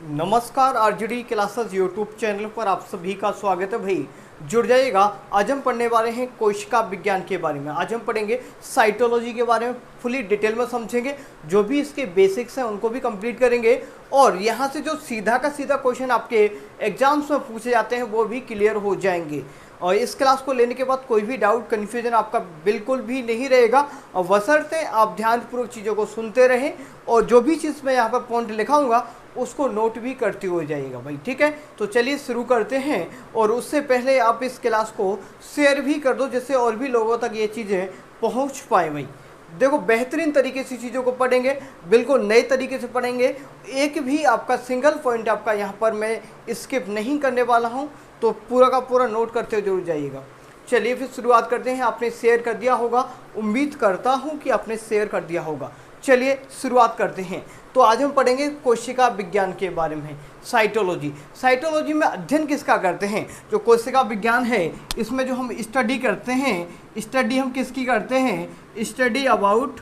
नमस्कार, RGD classes YouTube channel पर आप सभी का स्वागत है। भाई जुड़ जाइएगा। आज हम पढ़ने वाले हैं कोशिका विज्ञान के बारे में। आज हम पढ़ेंगे साइटोलॉजी के बारे में, फुली डिटेल में समझेंगे। जो भी इसके बेसिक्स हैं उनको भी कंप्लीट करेंगे और यहाँ से जो सीधा का सीधा क्वेश्चन आपके एग्जाम्स में पूछे जाते हैं वो भी क्लियर हो जाएंगे। और इस क्लास को लेने के बाद कोई भी डाउट कन्फ्यूजन आपका बिल्कुल भी नहीं रहेगा, और बशर्ते आप ध्यानपूर्वक चीज़ों को सुनते रहें और जो भी चीज़ मैं यहाँ पर पॉइंट लिखाऊंगा उसको नोट भी करते हो जाइएगा भाई। ठीक है, तो चलिए शुरू करते हैं। और उससे पहले आप इस क्लास को शेयर भी कर दो जिससे और भी लोगों तक ये चीज़ें पहुँच पाए भाई। देखो, बेहतरीन तरीके से चीज़ों को पढ़ेंगे, बिल्कुल नए तरीके से पढ़ेंगे। एक भी आपका सिंगल पॉइंट आपका यहाँ पर मैं स्किप नहीं करने वाला हूँ, तो पूरा का पूरा नोट करते जरूर जाइएगा। चलिए फिर शुरुआत करते हैं। आपने शेयर कर दिया होगा, उम्मीद करता हूँ कि आपने शेयर कर दिया होगा। चलिए शुरुआत करते हैं। तो आज हम पढ़ेंगे कोशिका विज्ञान के बारे में, साइटोलॉजी। साइटोलॉजी में अध्ययन किसका करते हैं? जो कोशिका विज्ञान है इसमें जो हम स्टडी करते हैं, स्टडी हम किसकी करते हैं? Study about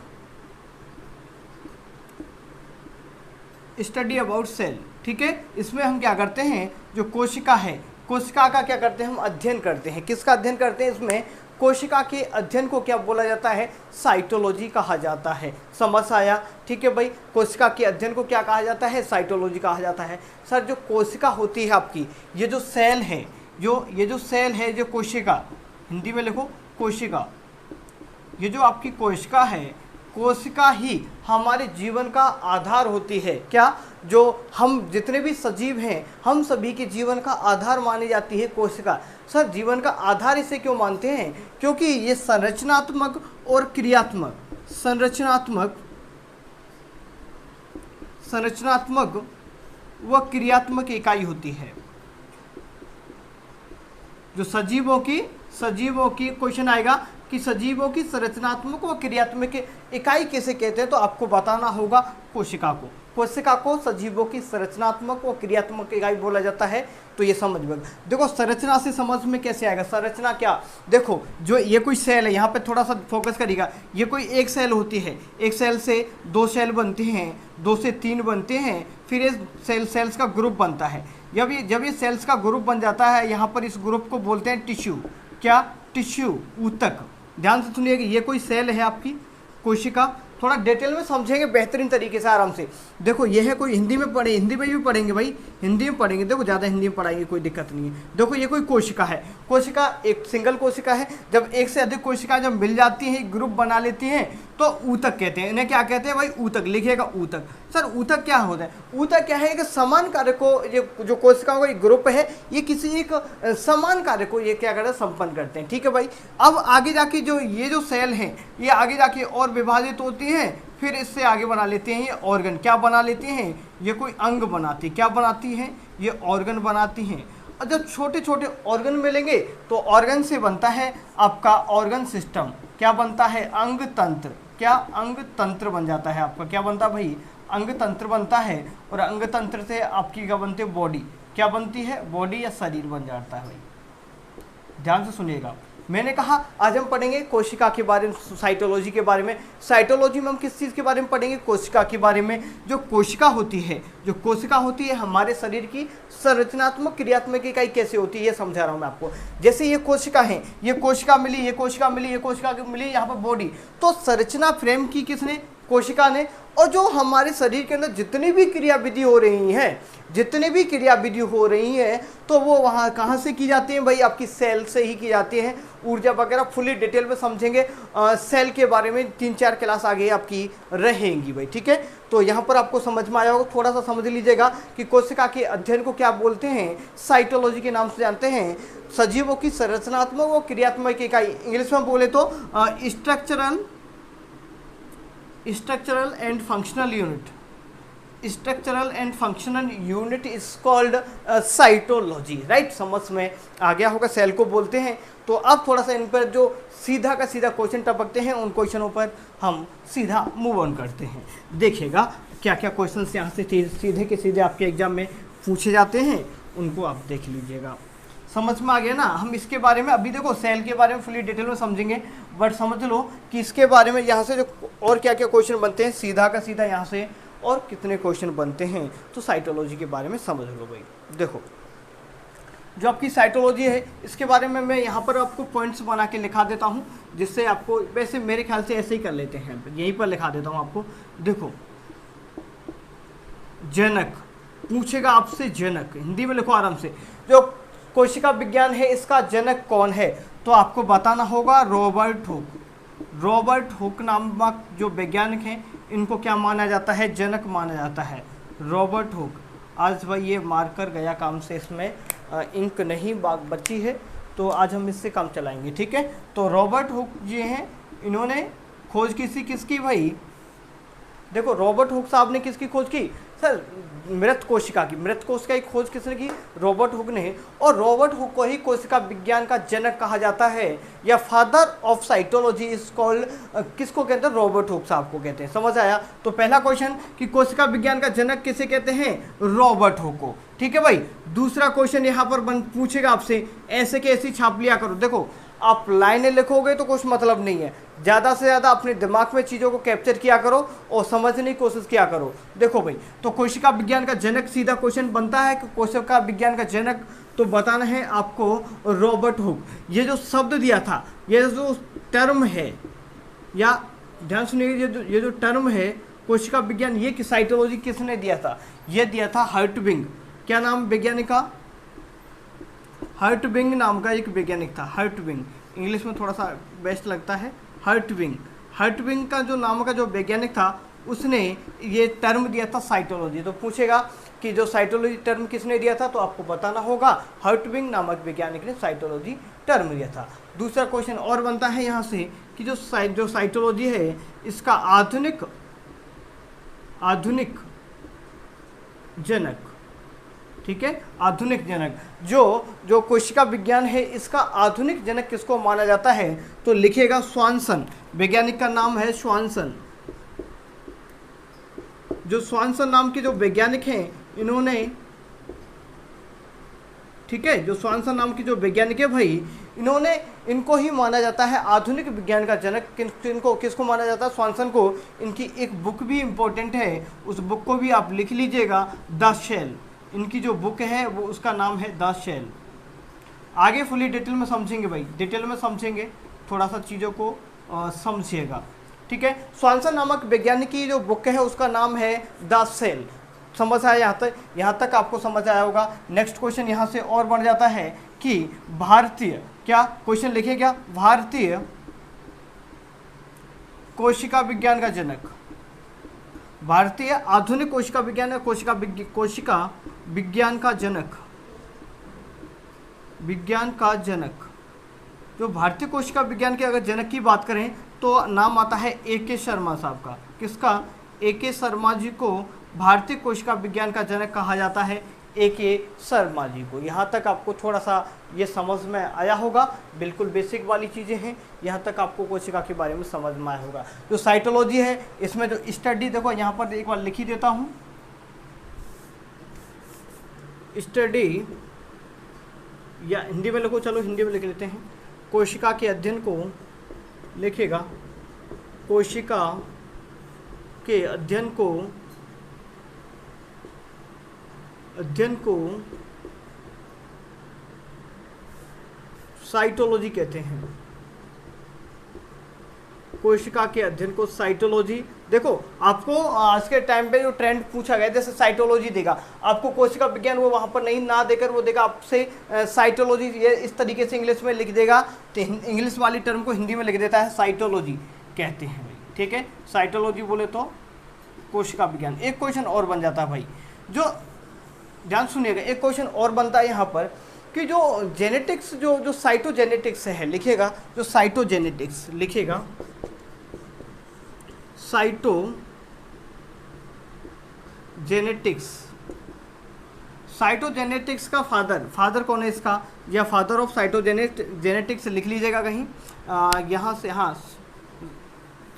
cell. ठीक है, इसमें हम क्या करते हैं? जो कोशिका है, कोशिका का क्या करते हैं? हम अध्ययन करते हैं। किसका अध्ययन करते हैं? इसमें कोशिका के अध्ययन को क्या बोला जाता है? साइटोलॉजी कहा जाता है। समझ आया? ठीक है भाई, कोशिका के अध्ययन को क्या कहा जाता है? साइटोलॉजी कहा जाता है। सर, जो कोशिका होती है आपकी, ये जो सेल है, ये जो सेल है, जो कोशिका, हिंदी में लिखो कोशिका, ये जो आपकी कोशिका है, कोशिका ही हमारे जीवन का आधार होती है। क्या? जो हम जितने भी सजीव हैं, हम सभी के जीवन का आधार मानी जाती है कोशिका। सर, जीवन का आधार इसे क्यों मानते हैं? क्योंकि ये संरचनात्मक और क्रियात्मक, संरचनात्मक व क्रियात्मक इकाई होती है। जो सजीवों की क्वेश्चन आएगा कि सजीवों की संरचनात्मक व क्रियात्मक इकाई किसे कहते हैं, तो आपको बताना होगा कोशिका को। कोशिका को सजीवों की संरचनात्मक व क्रियात्मक इकाई बोला जाता है। तो ये समझ में, देखो संरचना से समझ में कैसे आएगा? संरचना क्या? देखो, जो ये कोई सेल है, यहाँ पे थोड़ा सा फोकस करिएगा। ये कोई एक सेल होती है, एक सेल से दो सेल बनते हैं, दो से तीन बनते हैं, फिर ये सेल्स का ग्रुप बनता है। जब ये सेल्स का ग्रुप बन जाता है, यहाँ पर इस ग्रुप को बोलते हैं टिश्यू। क्या? टिश्यू, ऊतक। ध्यान से सुनिएगा, ये कोई सेल है आपकी कोशिका। थोड़ा डिटेल में समझेंगे बेहतरीन तरीके से, आराम से। देखो, ये है कोई, हिंदी में पढ़े, हिंदी में भी पढ़ेंगे भाई, हिंदी में पढ़ेंगे। देखो, ज़्यादा हिंदी में पढ़ाएंगे, कोई दिक्कत नहीं है। देखो, ये कोई कोशिका है। कोशिका एक सिंगल कोशिका है। जब एक से अधिक कोशिका जब मिल जाती हैं, ग्रुप बना लेती हैं, तो ऊतक कहते हैं। इन्हें क्या कहते हैं भाई? ऊतक। लिखिएगा ऊतक। सर, ऊतक क्या होता है? ऊतक क्या है? कि समान कार्य को, ये जो कोशिकाओं का ग्रुप है, ये किसी एक समान कार्य को ये क्या करते हैं? संपन्न करते हैं। ठीक है भाई। अब आगे जाके ये जो सेल हैं, ये आगे जाके और विभाजित होती हैं, फिर इससे आगे बना लेते हैं ये ऑर्गन। क्या बना लेते हैं? ये कोई अंग बनाती। क्या बनाती हैं? ये ऑर्गन बनाती हैं। और जब छोटे छोटे ऑर्गन मिलेंगे तो ऑर्गन से बनता है आपका ऑर्गन सिस्टम। क्या बनता है? अंग तंत्र। क्या? अंग तंत्र बन जाता है आपका। क्या बनता है भाई? अंग तंत्र बनता है। और अंग तंत्र से आपकी क्या बनती है? बॉडी। क्या बनती है? बॉडी या शरीर बन जाता है भाई। ध्यान से सुनिएगा, मैंने कहा आज हम पढ़ेंगे कोशिका के बारे में, साइटोलॉजी के बारे में। साइटोलॉजी में हम किस चीज़ के बारे में पढ़ेंगे? कोशिका के बारे में। जो कोशिका होती है, जो कोशिका होती है हमारे शरीर की संरचनात्मक क्रियात्मक इकाई कैसे होती है, ये समझा रहा हूँ मैं आपको। जैसे ये कोशिका है, ये कोशिका मिली, ये कोशिका मिली, ये कोशिका मिली, यहाँ पर बॉडी। तो संरचना फ्रेम की किसने? कोशिका ने। और जो हमारे शरीर के अंदर जितनी भी क्रियाविधि हो रही हैं, जितनी भी क्रियाविधि हो रही हैं, तो वो वहाँ कहाँ से की जाती हैं भाई? आपकी सेल से ही की जाती हैं। ऊर्जा वगैरह फुली डिटेल में समझेंगे। सेल के बारे में 3-4 क्लास आगे आपकी रहेंगी भाई। ठीक है, तो यहाँ पर आपको समझ में आया होगा। थोड़ा सा समझ लीजिएगा कि कोशिका के अध्ययन को क्या बोलते हैं? साइटोलॉजी के नाम से जानते हैं। सजीवों की संरचनात्मक व क्रियात्मक इकाई, इंग्लिश में बोले तो structural and functional unit is called cytology. Right, समझ में आ गया होगा। सेल को बोलते हैं। तो अब थोड़ा सा इन पर जो सीधा का सीधा क्वेश्चन टपकते हैं, उन क्वेश्चनों पर हम सीधा मूव ऑन करते हैं। देखिएगा क्या क्या क्वेश्चन यहाँ से सीधे के सीधे आपके एग्जाम में पूछे जाते हैं, उनको आप देख लीजिएगा। समझ में आ गया ना? हम इसके बारे में अभी देखो सेल के बारे में फुली डिटेल में समझेंगे, बट समझ लो कि इसके बारे में यहाँ से जो और क्या क्या क्वेश्चन बनते हैं, सीधा का सीधा यहाँ से और कितने क्वेश्चन बनते हैं। तो साइटोलॉजी के बारे में समझ लो भाई। देखो जो आपकी साइटोलॉजी है इसके बारे में मैं यहाँ पर आपको पॉइंट्स बना के लिखा देता हूँ, जिससे आपको, वैसे मेरे ख्याल से ऐसे ही कर लेते हैं, यहीं पर लिखा देता हूँ आपको। देखो जनक पूछेगा आपसे, जनक हिंदी में लिखो आराम से, जो कोशिका विज्ञान है इसका जनक कौन है, तो आपको बताना होगा रॉबर्ट हुक। रॉबर्ट हुक नामक जो वैज्ञानिक हैं इनको क्या माना जाता है, जनक माना जाता है, रॉबर्ट हुक। आज भाई ये मार्कर गया काम से, इसमें इंक नहीं बची है, तो आज हम इससे काम चलाएंगे, ठीक है। तो रॉबर्ट हुक जी हैं, इन्होंने खोज किसकी भाई, देखो रॉबर्ट हुक साहब ने किसकी खोज की सर, मृत कोशिका की। मृत कोशिका की खोज किसने की, रॉबर्ट हुक ने। और रॉबर्ट हुक को ही कोशिका विज्ञान का जनक कहा जाता है, या father of cytology is called, किसको कहते हैं, रॉबर्ट हुक साहब को कहते हैं। समझ आया। तो पहला क्वेश्चन कि कोशिका विज्ञान का जनक किसे कहते हैं, रॉबर्ट हुक को, ठीक है भाई। दूसरा क्वेश्चन यहाँ पर पूछेगा आपसे, ऐसे के ऐसी छाप लिया करो। देखो आप लाइनें लिखोगे तो कुछ मतलब नहीं है, ज़्यादा से ज़्यादा अपने दिमाग में चीज़ों को कैप्चर किया करो और समझने की कोशिश किया करो। देखो भाई, तो कोशिका विज्ञान का जनक, सीधा क्वेश्चन बनता है कि कोशिका विज्ञान का जनक तो बताना है आपको रॉबर्ट हुक। ये जो शब्द दिया था, ये जो टर्म है, या ध्यान सुनिए, ये जो टर्म है कोशिका विज्ञान, ये साइटोलॉजी किसने दिया था, ये दिया था हर्टविंग। क्या नाम वैज्ञानिक का, हर्टविंग नाम का एक वैज्ञानिक था। हर्टविंग इंग्लिश में थोड़ा सा बेस्ट लगता है, हर्टविंग। हर्टविंग का जो नाम का जो वैज्ञानिक था, उसने ये टर्म दिया था साइटोलॉजी। तो पूछेगा कि जो साइटोलॉजी टर्म किसने दिया था, तो आपको बताना होगा हर्टविंग नामक वैज्ञानिक ने साइटोलॉजी टर्म दिया था। दूसरा क्वेश्चन और बनता है यहाँ से कि जो साइटोलॉजी है इसका आधुनिक जनक, ठीक है, आधुनिक जनक। जो कोशिका विज्ञान है इसका आधुनिक जनक किसको माना जाता है, तो लिखेगा स्वानसन। वैज्ञानिक का नाम है स्वानसन। जो स्वानसन नाम के जो वैज्ञानिक हैं इन्होंने, ठीक है, जो स्वानसन नाम की जो वैज्ञानिक है भाई, इन्होंने, इनको ही माना जाता है आधुनिक विज्ञान का जनक। किसको माना जाता है, स्वानसन को। इनकी एक बुक भी इंपॉर्टेंट है, उस बुक को भी आप लिख लीजिएगा, द शेल। इनकी जो बुक है वो उसका नाम है द शेल। आगे फुली डिटेल में समझेंगे भाई, डिटेल में समझेंगे, थोड़ा सा चीज़ों को समझिएगा, ठीक है। स्वानसन नामक वैज्ञानिक की जो बुक है उसका नाम है द शेल। समझ आया, यहाँ तक आपको समझ आया होगा। नेक्स्ट क्वेश्चन यहाँ से और बढ़ जाता है कि भारतीय, क्या क्वेश्चन लिखे, क्या भारतीय कोशिका विज्ञान का जनक, भारतीय आधुनिक कोशिका विज्ञान, कोशिका विज्ञान का जनक, विज्ञान का जनक। जो भारतीय कोशिका विज्ञान के अगर जनक की बात करें तो नाम आता है A.K. शर्मा साहब का। किसका, A.K. शर्मा जी को भारतीय कोशिका विज्ञान का जनक कहा जाता है, A.K. शर्मा जी को। यहाँ तक आपको थोड़ा सा ये समझ में आया होगा, बिल्कुल बेसिक वाली चीज़ें हैं, यहाँ तक आपको कोशिका के बारे में समझ में आया होगा। जो साइटोलॉजी है इसमें जो स्टडी, देखो यहाँ पर एक बार लिख ही देता हूँ, स्टडी, या हिंदी में लिखो, चलो हिंदी में लिख लेते हैं। कोशिका के अध्ययन को लिखेगा, कोशिका के अध्ययन को साइटोलॉजी कहते हैं। कोशिका के अध्ययन को साइटोलॉजी। देखो आपको आज के टाइम पे जो ट्रेंड पूछा गया, जैसे साइटोलॉजी देगा आपको, कोशिका विज्ञान वो वहाँ पर नहीं ना देकर वो देगा आपसे साइटोलॉजी, ये इस तरीके से इंग्लिश में लिख देगा, तो इंग्लिश वाली टर्म को हिंदी में लिख देता है साइटोलॉजी कहते हैं भाई, ठीक है। साइटोलॉजी बोले तो कोशिका विज्ञान। एक क्वेश्चन और बन जाता है भाई, जो ध्यान सुनिएगा, एक क्वेश्चन और बनता है यहाँ पर कि जो जेनेटिक्स, जो साइटोजेनेटिक्स है, लिखेगा जो साइटोजेनेटिक्स, लिखेगा साइटोजेनेटिक्स। साइटोजेनेटिक्स का फादर कौन है इसका, या फादर ऑफ साइटोजेनेटिक्स लिख लीजिएगा कहीं, यहाँ से, हाँ,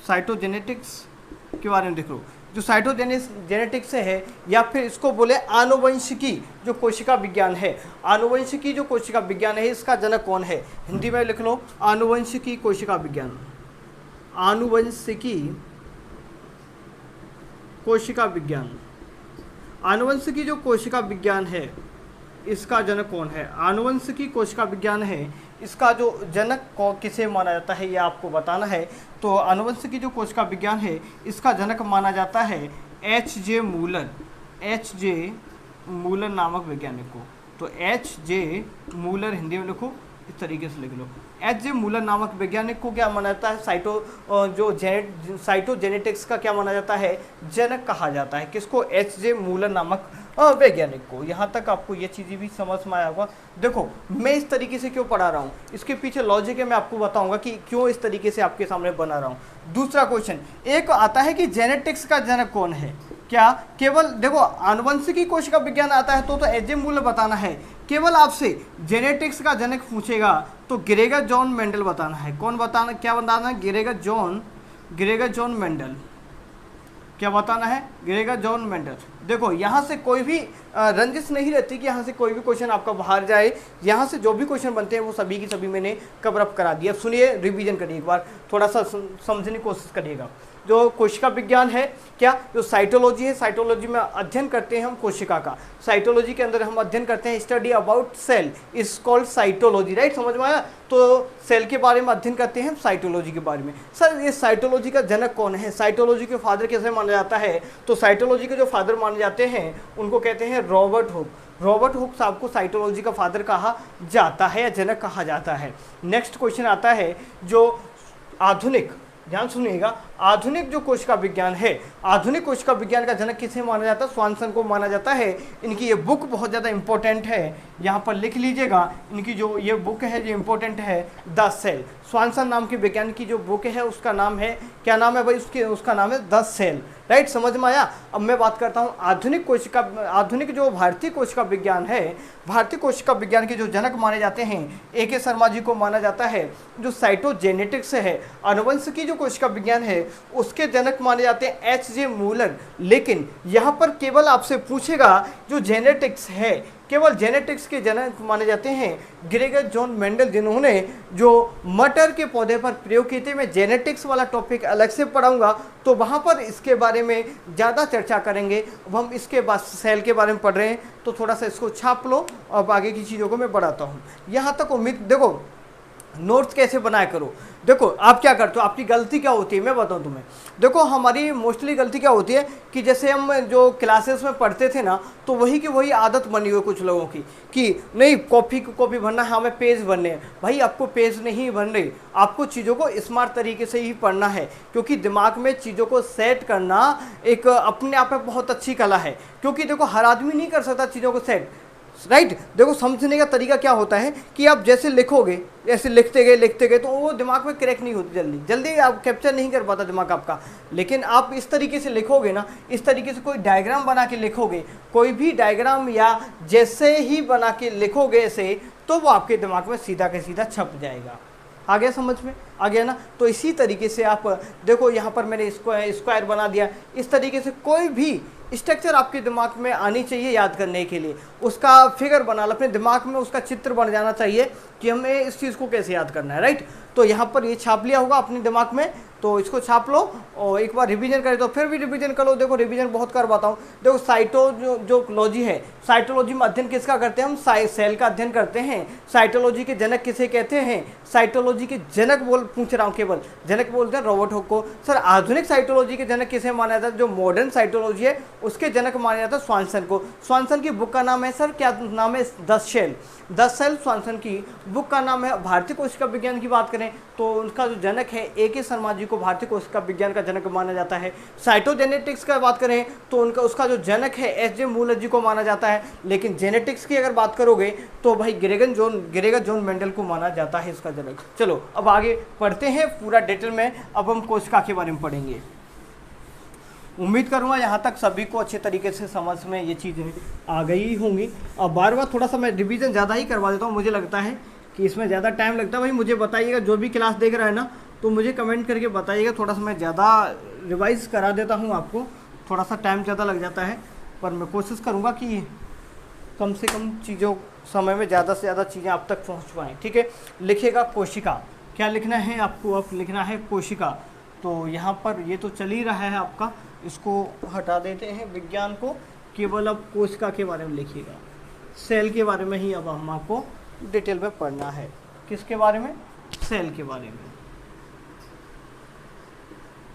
साइटोजेनेटिक्स के बारे में देख लो। जो साइटोजेनेटिक्स है, या फिर इसको बोले आनुवंशिकी, जो कोशिका विज्ञान है, आनुवंशिकी जो कोशिका विज्ञान है, इसका जनक कौन है, हिंदी में लिख लो, आनुवंशिकी कोशिका विज्ञान। आनुवंशिकी कोशिका विज्ञान, आनुवंशिकी जो कोशिका विज्ञान है इसका जनक कौन है? आनुवंशिकी कोशिका विज्ञान है, इसका जो जनक किसे माना जाता है ये आपको बताना है। तो आनुवंशिकी जो कोशिका विज्ञान है इसका जनक माना जाता है H.J. Müller, H.J. मूलर नामक वैज्ञानिक को। तो H.J. मूलर हिंदी में लिखो, इस तरीके से लिख लो। H.J. मूलर नामक वैज्ञानिक को क्या माना जाता है? साइटोजेनेटिक्स का क्या माना जाता है? जनक कहा जाता है। किसको? H.J. मूलर नामक वैज्ञानिक को। यहाँ तक आपको ये चीज़ें भी समझ में आया होगा। देखो मैं इस तरीके से क्यों पढ़ा रहा हूँ, इसके पीछे लॉजिक है, मैं आपको बताऊंगा कि क्यों इस तरीके से आपके सामने बना रहा हूँ। दूसरा क्वेश्चन एक आता है कि जेनेटिक्स का जनक कौन है? क्या केवल देखो आनुवंशिकी कोशिका विज्ञान आता है तो H.J. मूलर बताना है। केवल आपसे जेनेटिक्स का जनक पूछेगा तो ग्रेगर जॉन मेंडल बताना है। कौन बताना, क्या बताना है? Gregor John Mendel. क्या बताना है? Gregor John Mendel. देखो यहाँ से कोई भी रंजिश नहीं रहती कि यहाँ से कोई भी क्वेश्चन आपका बाहर जाए। यहाँ से जो भी क्वेश्चन बनते हैं वो सभी की सभी मैंने कवर अप करा दिया। सुनिए, रिवीजन करिए एक बार, थोड़ा सा समझने की कोशिश करिएगा। जो कोशिका विज्ञान है, क्या जो साइटोलॉजी है, साइटोलॉजी में अध्ययन करते हैं हम कोशिका का। साइटोलॉजी के अंदर हम अध्ययन करते हैं study about cell is called cytology, right? समझ में आया? तो सेल के बारे में अध्ययन करते हैं साइटोलॉजी के बारे में। सर ये साइटोलॉजी का जनक कौन है? साइटोलॉजी के फादर कैसे माना जाता है? तो साइटोलॉजी के जो फादर माने जाते हैं उनको कहते हैं रॉबर्ट हुक। रॉबर्ट हुक साहब को साइटोलॉजी का फादर कहा जाता है या जनक कहा जाता है। नेक्स्ट क्वेश्चन आता है जो आधुनिक, ध्यान सुनिएगा, आधुनिक जो कोशिका विज्ञान है, आधुनिक कोशिका विज्ञान का जनक किसे माना जाता है? स्वानसन को माना जाता है। इनकी ये बुक बहुत ज़्यादा इंपॉर्टेंट है, यहाँ पर लिख लीजिएगा। इनकी जो ये बुक है जो इंपॉर्टेंट है, द सेल। स्वानसन नाम के वैज्ञानिक की जो बुक है उसका नाम है, क्या नाम है भाई उसका नाम है द सेल, राइट? समझ में आया? अब मैं बात करता हूँ आधुनिक जो भारतीय कोशिका विज्ञान है, भारतीय कोशिका विज्ञान के जो जनक माने जाते हैं A.K. शर्मा जी को माना जाता है। जो साइटोजेनेटिक्स है, आनुवंशिकी जो कोशिका विज्ञान है उसके जनक माने जाते हैं H.J. मूलर। लेकिन यहाँ पर केवल आपसे पूछेगा जो जेनेटिक्स है, केवल जेनेटिक्स के जनक माने जाते हैं ग्रेगर जॉन मेंडल, जिन्होंने जो मटर के पौधे पर प्रयोग किए थे। मैं जेनेटिक्स वाला टॉपिक अलग से पढ़ाऊंगा तो वहाँ पर इसके बारे में ज़्यादा चर्चा करेंगे। अब हम इसके बाद सेल के बारे में पढ़ रहे हैं तो थोड़ा सा इसको छाप लो, अब आगे की चीज़ों को मैं बढ़ाता हूँ। यहाँ तक उम्मीद, देखो नोट्स कैसे बनाया करो। देखो आप क्या करते हो, आपकी गलती क्या होती है मैं बताऊं तुम्हें। देखो हमारी मोस्टली गलती क्या होती है कि जैसे हम जो क्लासेस में पढ़ते थे ना तो वही की वही आदत बनी हुई कुछ लोगों की कि नहीं कॉपी भरना है, हमें पेज भरने हैं। भाई आपको पेज नहीं भरने, आपको चीज़ों को स्मार्ट तरीके से ही पढ़ना है, क्योंकि दिमाग में चीज़ों को सेट करना एक अपने आप में बहुत अच्छी कला है। क्योंकि देखो हर आदमी नहीं कर सकता चीज़ों को सेट, राइट? देखो समझने का तरीका क्या होता है कि आप जैसे लिखोगे, ऐसे लिखते गए तो वो दिमाग में क्रैक नहीं होती, जल्दी आप कैप्चर नहीं कर पाता दिमाग आपका। लेकिन आप इस तरीके से लिखोगे ना, इस तरीके से कोई डायग्राम बना के लिखोगे, कोई भी डायग्राम या जैसे ही बना के लिखोगे ऐसे, तो वो आपके दिमाग में सीधा के सीधा छप जाएगा। आ गया समझ में? आ गया ना? तो इसी तरीके से आप देखो यहाँ पर मैंने स्क्वायर बना दिया। इस तरीके से कोई भी स्ट्रक्चर आपके दिमाग में आनी चाहिए याद करने के लिए, उसका फिगर बना लो अपने दिमाग में, उसका चित्र बन जाना चाहिए कि हमें इस चीज़ को कैसे याद करना है, राइट? तो यहाँ पर ये छाप लिया होगा अपने दिमाग में, तो इसको छाप लो और एक बार रिवीजन करें तो फिर भी रिवीजन कर लो। देखो रिवीजन बहुत करवाता हूँ। देखो साइटोलॉजी है, साइटोलॉजी में अध्ययन किसका करते हैं हम? सेल का अध्ययन करते हैं। साइटोलॉजी के जनक किसे कहते हैं? साइटोलॉजी के जनक पूछ रहा हूँ, केवल जनक बोलते हैं रॉबर्ट हुक को। सर आधुनिक साइटोलॉजी के जनक किसे माना जाता है? जो मॉडर्न साइटोलॉजी है उसके जनक माना जाता है स्वानसन को। स्वानसन की बुक का नाम है सर, क्या नाम है? द सेल स्वानसन की बुक का नाम है। भारतीय कोशिका विज्ञान की बात करें तो उनका जो जनक है A.K. शर्मा जी को भारतीय कोशिका विज्ञान का जनक माना जाता है। साइटोजेनेटिक्स का बात करें तो उसका जो जनक है H.J. मूलर जी को माना जाता है। लेकिन जेनेटिक्स की अगर बात करोगे तो भाई ग्रेगर जॉन मेंडल को माना जाता है इसका जनक। चलो अब आगे पढ़ते हैं पूरा डिटेल में। अब हम कोशिका के बारे में पढ़ेंगे। उम्मीद करूँगा यहाँ तक सभी को अच्छे तरीके से समझ में ये चीज़ें आ गई होंगी। अब बार बार थोड़ा सा मैं रिवीजन ज़्यादा ही करवा देता हूँ, मुझे लगता है कि इसमें ज़्यादा टाइम लगता है। भाई मुझे बताइएगा, जो भी क्लास देख रहा है ना तो मुझे कमेंट करके बताइएगा, थोड़ा सा मैं ज़्यादा रिवाइज़ करा देता हूँ आपको, थोड़ा सा टाइम ज़्यादा लग जाता है, पर मैं कोशिश करूँगा कि कम से कम चीज़ों समय में ज़्यादा से ज़्यादा चीज़ें आप तक पहुँच पाएँ। ठीक है, लिखिएगा कोशिका, क्या लिखना है आपको? अब लिखना है कोशिका। तो यहाँ पर ये तो चल ही रहा है आपका, इसको हटा देते हैं विज्ञान को, केवल अब कोशिका के बारे में लिखिएगा। सेल के बारे में ही अब हम आपको डिटेल में पढ़ना है। किसके बारे में? सेल के बारे में।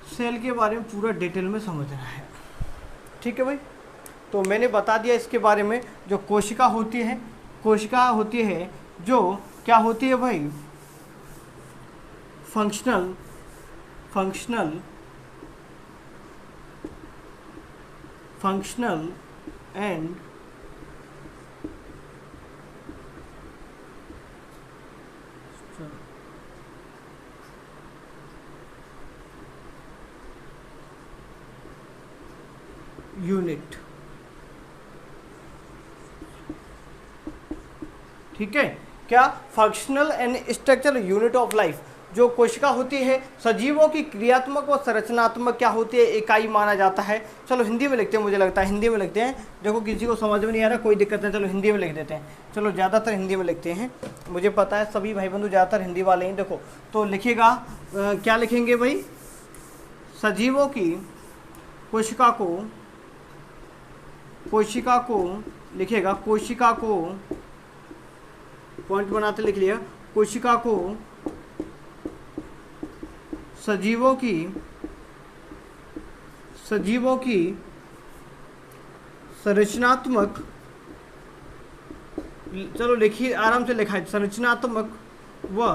सेल के बारे में पूरा डिटेल में समझना है, ठीक है भाई। तो मैंने बता दिया इसके बारे में। जो कोशिका होती है, कोशिका होती है जो क्या होती है भाई? फंक्शनल एंड यूनिट, ठीक है। क्या? Functional and structural unit of life. जो कोशिका होती है सजीवों की क्रियात्मक और संरचनात्मक क्या होती है? इकाई माना जाता है। चलो हिंदी में लिखते हैं, मुझे लगता है हिंदी में लिखते हैं। देखो किसी को समझ में नहीं आ रहा, कोई दिक्कत नहीं, चलो हिंदी में लिख देते हैं। चलो ज़्यादातर हिंदी में लिखते हैं, मुझे पता है सभी भाई बंधु ज़्यादातर हिंदी वाले हैं। देखो तो लिखिएगा, क्या लिखेंगे भाई? सजीवों की कोशिका को लिखिएगा, कोशिका को पॉइंट बनाते लिख लिया। कोशिका को सजीवों की संरचनात्मक, चलो लिखिए आराम से लिखा है, संरचनात्मक व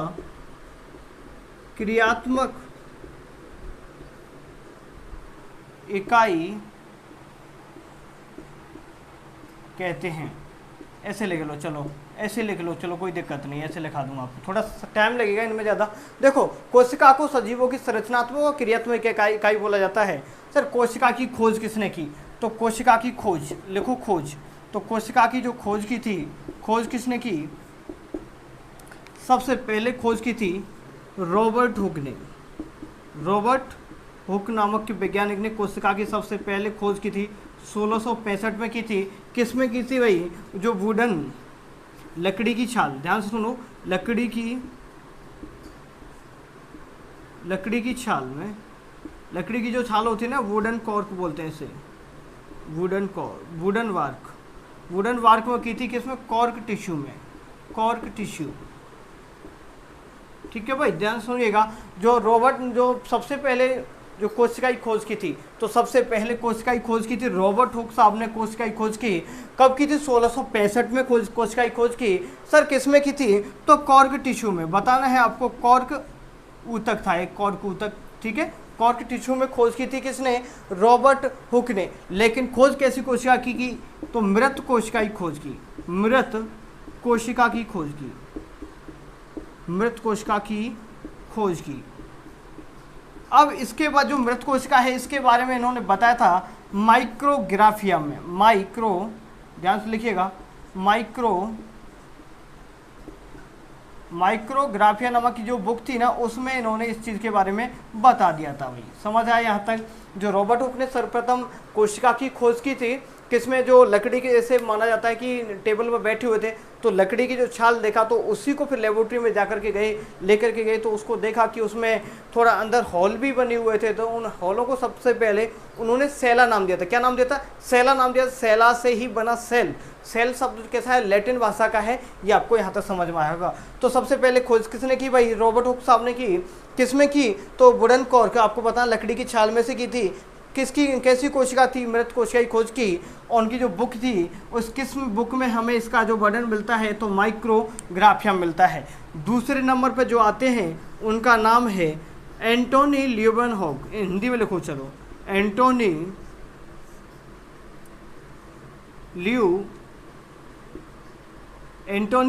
क्रियात्मक इकाई कहते हैं। ऐसे लिख लो, चलो ऐसे लिख लो, चलो कोई दिक्कत नहीं, ऐसे लिखा दूंगा आपको, थोड़ा टाइम लगेगा इनमें ज़्यादा। देखो कोशिका को सजीवों की संरचनात्मक और क्रियात्मक इकाई बोला जाता है। सर कोशिका की खोज किसने की? तो कोशिका की खोज लिखो, खोज। तो कोशिका की जो खोज की थी, खोज किसने की? सबसे पहले खोज की थी रॉबर्ट हुक ने। रॉबर्ट हुक नामक के वैज्ञानिक ने कोशिका की सबसे पहले खोज की थी, 1665 में की थी। किस में की थी भाई? जो वुडन, लकड़ी की छाल, ध्यान से सुनो, लकड़ी की छाल में, लकड़ी की जो छाल होती है ना, वुडन कॉर्क बोलते हैं इसे, वुडन वार्क में की थी। किसमें? कॉर्क टिश्यू में, कॉर्क टिश्यू, ठीक है भाई, ध्यान सुनिएगा। जो रॉबर्ट, जो सबसे पहले जो कोशिका की खोज की थी, तो सबसे पहले कोशिका की खोज की थी रॉबर्ट हुक साहब ने। कोशिका की खोज की कब की थी? 1665 में कोशिका की खोज की। सर किस में की थी? तो कॉर्क टिश्यू में। बताना है आपको, कॉर्क ऊतक था एक, कॉर्क ऊतक, ठीक है। कॉर्क टिश्यू में खोज की थी किसने? रॉबर्ट हुक ने। लेकिन खोज कैसी कोशिका की? तो मृत कोशिका की खोज की, मृत कोशिका की खोज की, मृत कोशिका की खोज की। अब इसके बाद जो मृत कोशिका है, इसके बारे में इन्होंने बताया था माइक्रोग्राफिया में, ध्यान से लिखिएगा, माइक्रोग्राफिया नामक की जो बुक थी ना, उसमें इन्होंने इस चीज़ के बारे में बता दिया था भाई। समझ आया यहाँ तक? जो रॉबर्ट हुक ने सर्वप्रथम कोशिका की खोज की थी, किसमें? जो लकड़ी के जैसे माना जाता है कि टेबल पर बैठे हुए थे, तो लकड़ी की जो छाल देखा, तो उसी को फिर लेबोरेटरी में जाकर के लेकर के गए, तो उसको देखा कि उसमें थोड़ा अंदर हॉल भी बने हुए थे। तो उन हॉलों को सबसे पहले उन्होंने सेला नाम दिया था। क्या नाम दिया था? सेला नाम दिया। सेला से ही बना सेल। सेल शब्द कैसा है? लैटिन भाषा का है। ये आपको यहाँ तक समझ में आएगा। तो सबसे पहले खोज किसने की भाई? रॉबर्ट हुक साहब ने की। किसमें की? तो वुडन कॉर्क, आपको पता, लकड़ी की छाल में से की थी। किसकी, कैसी कोशिका थी? मृत कोशिका की खोज की। और उनकी जो बुक थी, उस किस बुक में हमें इसका जो वर्णन मिलता है? तो माइक्रोग्राफिया मिलता है। दूसरे नंबर पर जो आते हैं उनका नाम है एंटोनी ल्यूवेनहॉक। हिंदी में लिखो, चलो, एंटोनी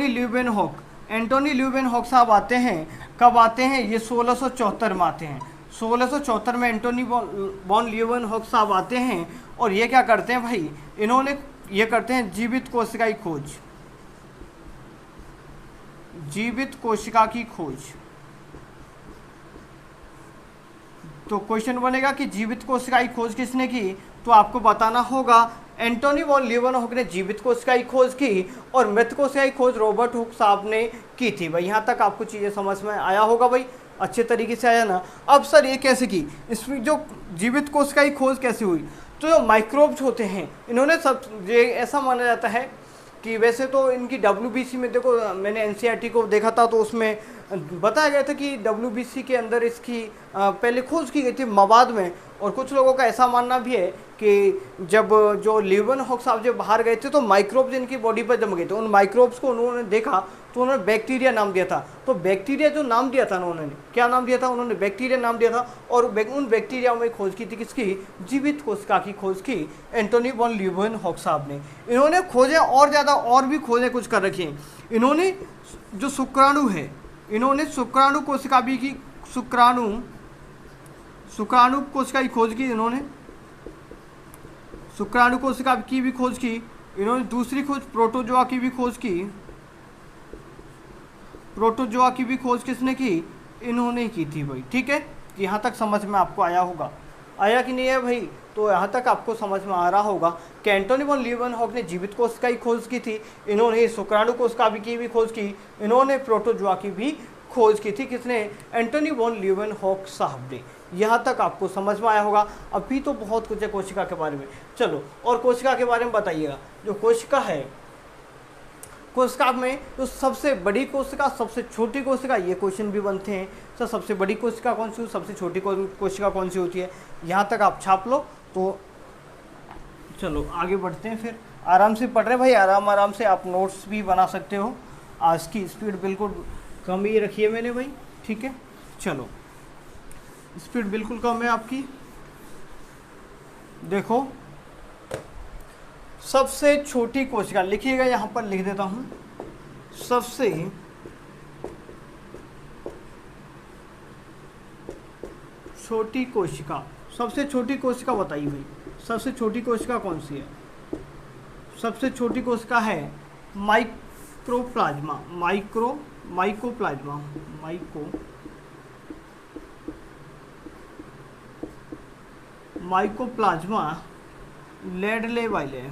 ल्यूवेनहॉक। एंटोनी ल्यूवेनहॉक साहब आते हैं, कब आते हैं? ये 1674 में आते हैं। 1674 में एंटोनी वॉन ल्यूवेनहॉक साहब आते हैं। और ये क्या करते हैं भाई? इन्होंने ये करते हैं जीवित कोशिका की खोज, जीवित कोशिका की खोज। तो क्वेश्चन बनेगा कि जीवित कोशिका की खोज किसने की? तो आपको बताना होगा एंटोनी वॉन ल्यूवेनहॉक ने जीवित कोशिका की खोज की, और मृत कोशिका की खोज रॉबर्ट हुक साहब ने की थी भाई। यहाँ तक आपको चीज़ें समझ में आया होगा भाई। अच्छे तरीके से आया ना। अब सर ये कैसे की, इसमें जो जीवित कोशिका की खोज कैसे हुई, तो जो माइक्रोब्स होते हैं इन्होंने सब, ये ऐसा माना जाता है कि वैसे तो इनकी WBC में, देखो मैंने NCERT को देखा था तो उसमें बताया गया था कि WBC के अंदर इसकी पहले खोज की गई थी मवाद में। और कुछ लोगों का ऐसा मानना भी है कि जब जो लीवेनहॉक साहब जब बाहर गए थे तो माइक्रोब्स इनकी बॉडी पर जम गए थे। उन माइक्रोब्स को उन्होंने देखा तो उन्होंने बैक्टीरिया नाम दिया था। तो बैक्टीरिया जो नाम दिया था उन्होंने, क्या नाम दिया था, उन्होंने बैक्टीरिया नाम दिया था। और उन बैक्टीरिया में खोज की थी किसकी, जीवित कोशिका की खोज की एंटोनी वॉन लीवेनहॉक साहब ने। इन्होंने खोजें और ज़्यादा और भी खोजें कुछ कर रखी हैं। इन्होंने जो शुक्राणु है, इन्होंने शुक्राणु कोशिका भी की, शुक्राणु कोशिका की खोज की इन्होंने, शुक्राणु कोशिका की भी खोज की इन्होंने। दूसरी खोज प्रोटोजोआ की भी खोज की, प्रोटोजोआ की भी खोज किसने की, इन्होंने की थी भाई। ठीक है, यहाँ तक समझ में आपको आया होगा, आया कि नहीं है भाई, तो यहाँ तक आपको समझ में आ रहा होगा कि एंटोनी वॉन लीवेनहॉक ने जीवित कोशिका की खोज की थी, इन्होंने शुक्राणु कोशिका की भी खोज की, इन्होंने प्रोटोजोआ की भी खोज की थी, किसने, एंटोनी वॉन लीवेनहॉक साहब ने। यहाँ तक आपको समझ में आया होगा। अभी तो बहुत कुछ है कोशिका के बारे में, चलो और कोशिका के बारे में बताइएगा। जो कोशिका है, कोशिका में जो सबसे बड़ी कोशिका, सबसे छोटी कोशिका, ये क्वेश्चन भी बनते हैं सर, सबसे बड़ी कोशिका कौन सी, सबसे छोटी कोशिका कौन सी होती है, यहाँ तक आप छाप लो। तो चलो आगे बढ़ते हैं, फिर आराम से पढ़ रहे भाई, आराम से आप नोट्स भी बना सकते हो। आज की स्पीड बिल्कुल कम ही रखी है मैंने भाई, ठीक है। चलो स्पीड बिल्कुल कम है आपकी। देखो सबसे छोटी कोशिका लिखिएगा, यहाँ पर लिख देता हूँ, सबसे छोटी कोशिका, सबसे छोटी कोशिका बताइए भाई, सबसे छोटी कोशिका कौन सी है। सबसे छोटी कोशिका है माइक्रोप्लाज्मा, माइकोप्लाज्मा लेडलेवाइले,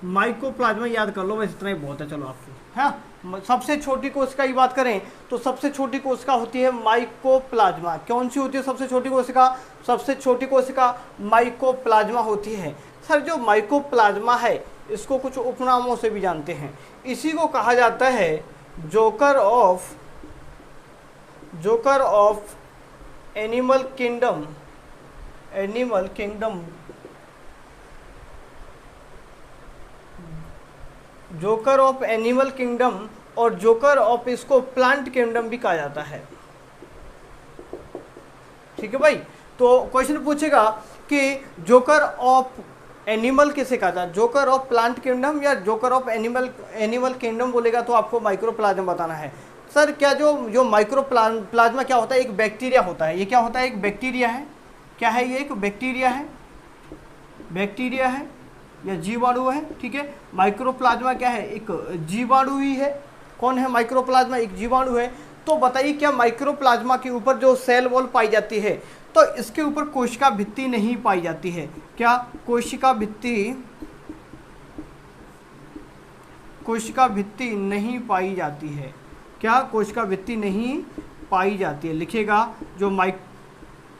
माइकोप्लाज्मा याद कर लो बस, इतना ही बहुत है। चलो आपको, हाँ, सबसे छोटी कोशिका की बात करें तो सबसे छोटी कोशिका होती है माइकोप्लाज्मा। कौन सी होती है सबसे छोटी कोशिका, सबसे छोटी कोशिका माइकोप्लाज्मा होती है। सर जो माइकोप्लाज्मा है इसको कुछ उपनामों से भी जानते हैं, इसी को कहा जाता है joker of animal kingdom, joker of animal kingdom, और जोकर ऑफ इसको प्लांट किंगडम भी कहा जाता है। ठीक है भाई, तो क्वेश्चन पूछेगा कि जोकर ऑफ एनिमल किसे कहा जाता है, जोकर ऑफ प्लांट किंगडम या जोकर ऑफ एनिमल किंगडम बोलेगा तो आपको माइक्रोप्लाज्मा बताना है। सर क्या जो माइक्रोप्लाज्मा क्या होता है, एक बैक्टीरिया होता है। ये क्या होता है, एक बैक्टीरिया है। क्या है ये, एक बैक्टीरिया है या जीवाणु है। ठीक है, माइक्रोप्लाज्मा क्या है, एक जीवाणु ही है। कौन है माइक्रोप्लाज्मा, एक जीवाणु है। तो बताइए क्या माइक्रोप्लाज्मा के ऊपर जो सेल वॉल पाई जाती है, तो इसके ऊपर कोशिका भित्ति नहीं पाई जाती है। क्या कोशिका भित्ति नहीं पाई जाती है, क्या कोशिका भित्ति नहीं पाई जाती है। लिखिएगा जो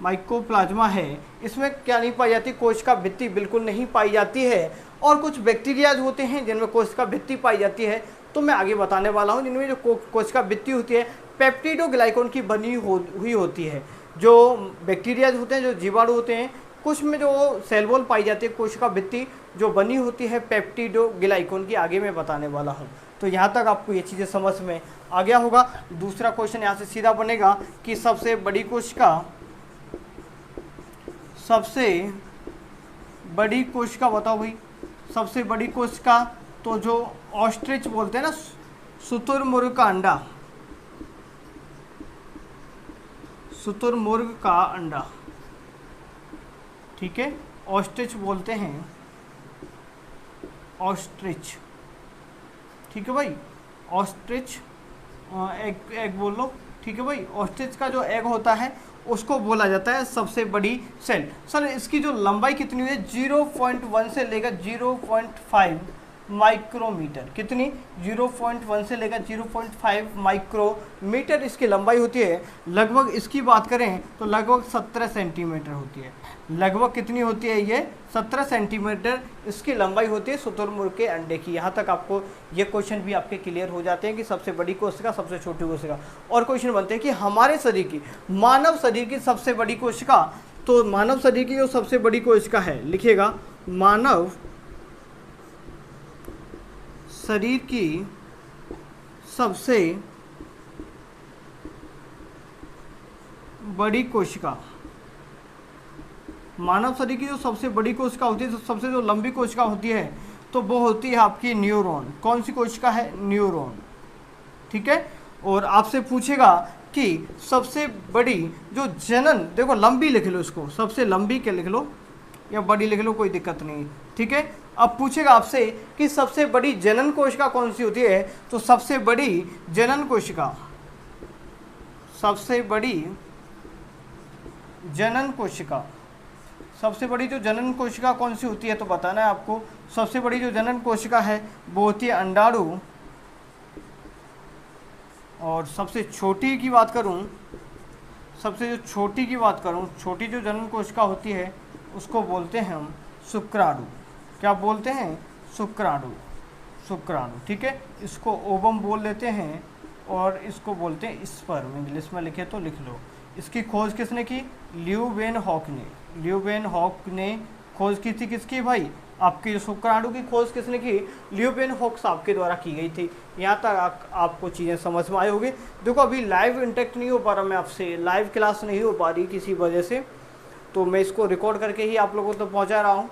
माइकोप्लाज्मा है इसमें क्या नहीं पाई जाती, कोशिका भित्ति बिल्कुल नहीं पाई जाती है। और कुछ बैक्टीरियाज होते हैं जिनमें कोशिका भित्ति पाई जाती है, तो मैं आगे बताने वाला हूँ। जिनमें जो कोशिका भित्ति होती है पेप्टिडोग्लाइकॉन की बनी हुई होती है। जो बैक्टीरियाज होते हैं, जो जीवाणु होते हैं, कुछ में जो सेल वॉल पाई जाती है कोशिका भित्ति जो बनी होती है पेप्टिडोग्लाइकॉन की, आगे मैं बताने वाला हूँ। तो यहाँ तक आपको ये चीज़ें समझ में आ गया होगा। दूसरा क्वेश्चन यहाँ से सीधा बनेगा कि सबसे बड़ी कोशिका बताओ भाई, सबसे बड़ी कोशिका। तो जो ऑस्ट्रिच बोलते हैं ना, शुतुरमुर्ग का अंडा, ठीक है, ऑस्ट्रिच बोलते हैं, ऑस्ट्रिच। ठीक है भाई, ऑस्ट्रिच एग बोल लो। ठीक है भाई, ऑस्ट्रिच का जो एग होता है उसको बोला जाता है सबसे बड़ी सेल। सर इसकी जो लंबाई कितनी है, 0.1 से लेकर 0.5 माइक्रोमीटर। कितनी? 0.1 से लेकर 0.5 माइक्रोमीटर इसकी लंबाई होती है। लगभग इसकी बात करें तो लगभग 17 सेंटीमीटर होती है। लगभग कितनी होती है ये? 17 सेंटीमीटर इसकी लंबाई होती है शुतुरमुर्ग के अंडे की। यहाँ तक आपको ये क्वेश्चन भी आपके क्लियर हो जाते हैं कि सबसे बड़ी कोशिका, सबसे छोटी कोशिका। और क्वेश्चन बनते हैं कि हमारे शरीर की, मानव शरीर की सबसे बड़ी कोशिका, तो मानव शरीर की जो सबसे बड़ी कोशिका है, लिखिएगा, मानव शरीर की सबसे बड़ी कोशिका, मानव शरीर की जो सबसे बड़ी कोशिका होती है, सबसे जो लंबी कोशिका होती है, तो वो होती है आपकी न्यूरॉन। कौन सी कोशिका है? न्यूरॉन। ठीक है। और आपसे पूछेगा कि सबसे बड़ी जो जनन, देखो लंबी लिख लो इसको, सबसे लंबी क्या लिख लो या बड़ी लिख लो, कोई दिक्कत नहीं। ठीक है। अब पूछेगा आपसे कि सबसे बड़ी जनन कोशिका कौन सी होती है, तो सबसे बड़ी जनन कोशिका, सबसे बड़ी जनन कोशिका, सबसे बड़ी जो जनन कोशिका कौन सी होती है, तो बताना है आपको। सबसे बड़ी जो जनन कोशिका है वो होती है अंडाणु। और सबसे छोटी की बात करूं, सबसे जो छोटी की बात करूं, छोटी जो जनन कोशिका होती है उसको बोलते हैं हम शुक्राणु। क्या बोलते हैं? शुक्राणु। शुक्राणु। ठीक है। इसको ओवम बोल लेते हैं और इसको बोलते हैं स्पर्म। इंग्लिश में लिखे तो लिख लो। इसकी खोज किसने की? ल्यूवेनहॉक ने। ल्यूवेनहॉक ने खोज की थी। किसकी भाई? आपकी शुक्राणु की खोज किसने की? ल्यूवेनहॉक साहब के द्वारा की गई थी। यहाँ तक आपको चीज़ें समझ में आई होगी। देखो अभी लाइव इंटरेक्ट नहीं हो पा रहा, मैं आपसे लाइव क्लास नहीं हो पा रही किसी वजह से, तो मैं इसको रिकॉर्ड करके ही आप लोगों तक पहुँचा रहा हूँ।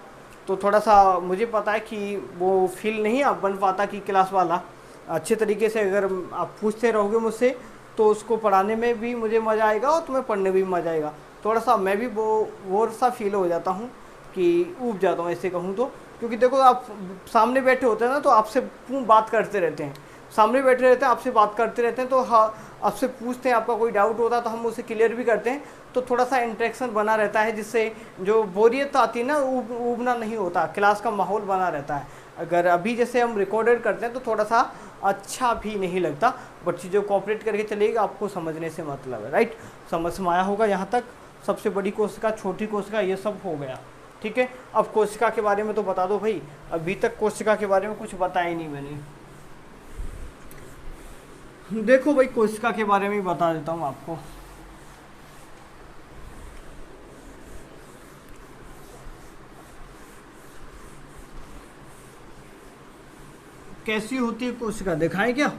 तो थोड़ा सा मुझे पता है कि वो फील नहीं आप बन पाता कि क्लास वाला अच्छे तरीके से अगर आप पूछते रहोगे मुझसे तो उसको पढ़ाने में भी मुझे मज़ा आएगा और तुम्हें पढ़ने में भी मज़ा आएगा। थोड़ा सा मैं भी वो सा फील हो जाता हूँ कि ऊब जाता हूँ ऐसे कहूँ तो, क्योंकि देखो आप सामने बैठे होते हैं ना, तो आपसे बात करते रहते हैं, सामने बैठे रहते हैं, आपसे बात करते रहते हैं, तो हाँ आपसे पूछते हैं, आपका कोई डाउट होता है तो हम उसे क्लियर भी करते हैं। तो थोड़ा सा इंटरेक्शन बना रहता है, जिससे जो बोरियत आती है ना, ऊबना नहीं होता, क्लास का माहौल बना रहता है। अगर अभी जैसे हम रिकॉर्डेड करते हैं तो थोड़ा सा अच्छा भी नहीं लगता, बट चीज़ों कोऑपरेट करके चलेगी, आपको समझने से मतलब है। राइट, समझ में आया होगा यहाँ तक। सबसे बड़ी कोशिका, छोटी कोशिका, ये सब हो गया। ठीक है। अब कोशिका के बारे में तो बता दो भाई, अभी तक कोशिका के बारे में कुछ बताया ही नहीं मैंने। देखो भाई कोशिका के बारे में बता देता हूँ आपको। कैसी होती है कोशिका, दिखाएं क्या?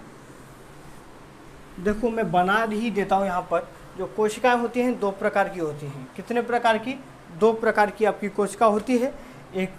देखो मैं बना ही देता हूँ यहाँ पर। जो कोशिकाएं होती हैं दो प्रकार की होती हैं। कितने प्रकार की? दो प्रकार की आपकी कोशिका होती है। एक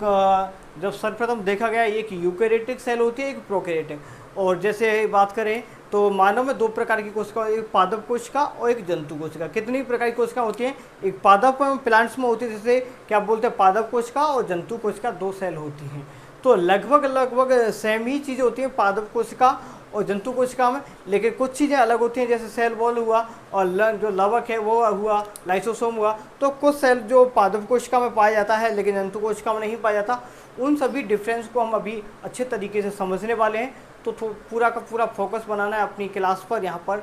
जब सर्वप्रथम देखा गया, एक यूकैरियोटिक सेल होती है, एक प्रोकैरियोटिक। और जैसे बात करें तो मानव में दो प्रकार की कोशिका, एक पादप कोशिका और एक जंतु कोशिका। कितनी प्रकार की कोशिका होती हैं? एक पादप प्लांट्स में होती है, जैसे क्या बोलते हैं, पादप कोशिका, और जंतु कोशिका, दो सेल होती हैं। तो लगभग सेम ही चीज़ें होती हैं पादप कोशिका और जंतु कोशिका में, लेकिन कुछ चीज़ें अलग होती हैं, जैसे सेल वॉल हुआ और जो लवक है वो हुआ, लाइसोसोम हुआ। तो कुछ सेल जो पादप कोशिका में पाया जाता है लेकिन जंतु कोशिका में नहीं पाया जाता। उन सभी डिफरेंस को हम अभी अच्छे तरीके से समझने वाले हैं। तो पूरा का पूरा फोकस बनाना है अपनी क्लास पर, यहाँ पर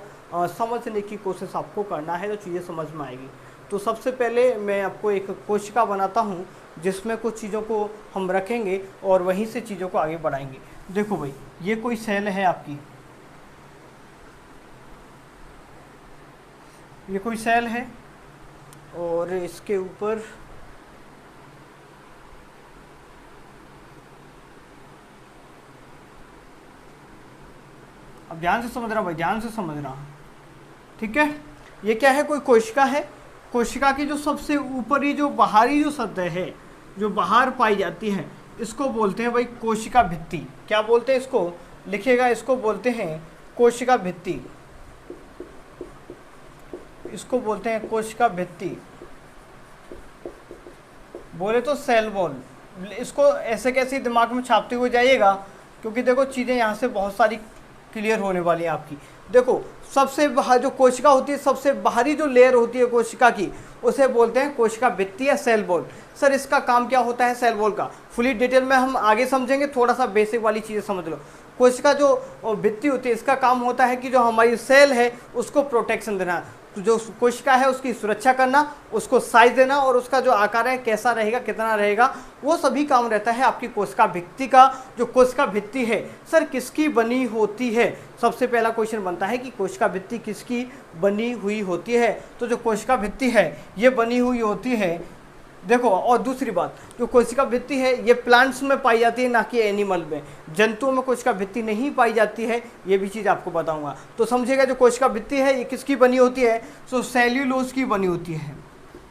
समझने की कोशिश आपको करना है, तो चीज़ें समझ में आएगी। तो सबसे पहले मैं आपको एक कोशिका बनाता हूँ जिसमें कुछ चीज़ों को हम रखेंगे और वहीं से चीज़ों को आगे बढ़ाएंगे। देखो भाई, ये कोई सेल है आपकी, ये कोई सेल है और इसके ऊपर अब ध्यान से समझ रहा भाई, ध्यान से समझना। ठीक है। ये क्या है? कोई कोशिका है। कोशिका की जो सबसे ऊपरी जो बाहरी जो सतह है, जो बाहर पाई जाती है, इसको बोलते हैं भाई कोशिका भित्ति। क्या बोलते हैं इसको? लिखिएगा, इसको बोलते हैं कोशिका भित्ति। इसको बोलते हैं कोशिका भित्ति, बोले तो सेल वॉल। इसको ऐसे कैसे दिमाग में छापते हुए जाइएगा, क्योंकि देखो चीज़ें यहाँ से बहुत सारी क्लियर होने वाली है आपकी। देखो सबसे बाहर जो कोशिका होती है, सबसे बाहरी जो लेयर होती है कोशिका की, उसे बोलते हैं कोशिका भित्ति या सेल वॉल। सर इसका काम क्या होता है सेल वॉल का, फुली डिटेल में हम आगे समझेंगे, थोड़ा सा बेसिक वाली चीज़ें समझ लो। कोशिका जो भित्ति होती है इसका काम होता है कि जो हमारी सेल है उसको प्रोटेक्शन देना, तो जो कोशिका है उसकी सुरक्षा करना, उसको साइज देना और उसका जो आकार है कैसा रहेगा कितना रहेगा वो सभी काम रहता है आपकी कोशिका भित्ति का। जो कोशिका भित्ति है सर किसकी बनी होती है, सबसे पहला क्वेश्चन बनता है कि कोशिका भित्ति किसकी बनी हुई होती है। तो जो कोशिका भित्ति है ये बनी हुई होती है, देखो और दूसरी बात जो कोशिका भित्ति है ये प्लांट्स में पाई जाती है ना कि एनिमल में, जंतुओं में कोशिका भित्ति नहीं पाई जाती है, ये भी चीज़ आपको बताऊंगा। तो समझिएगा जो कोशिका भित्ति है ये किसकी बनी होती है, तो सेल्यूलोज की बनी होती है।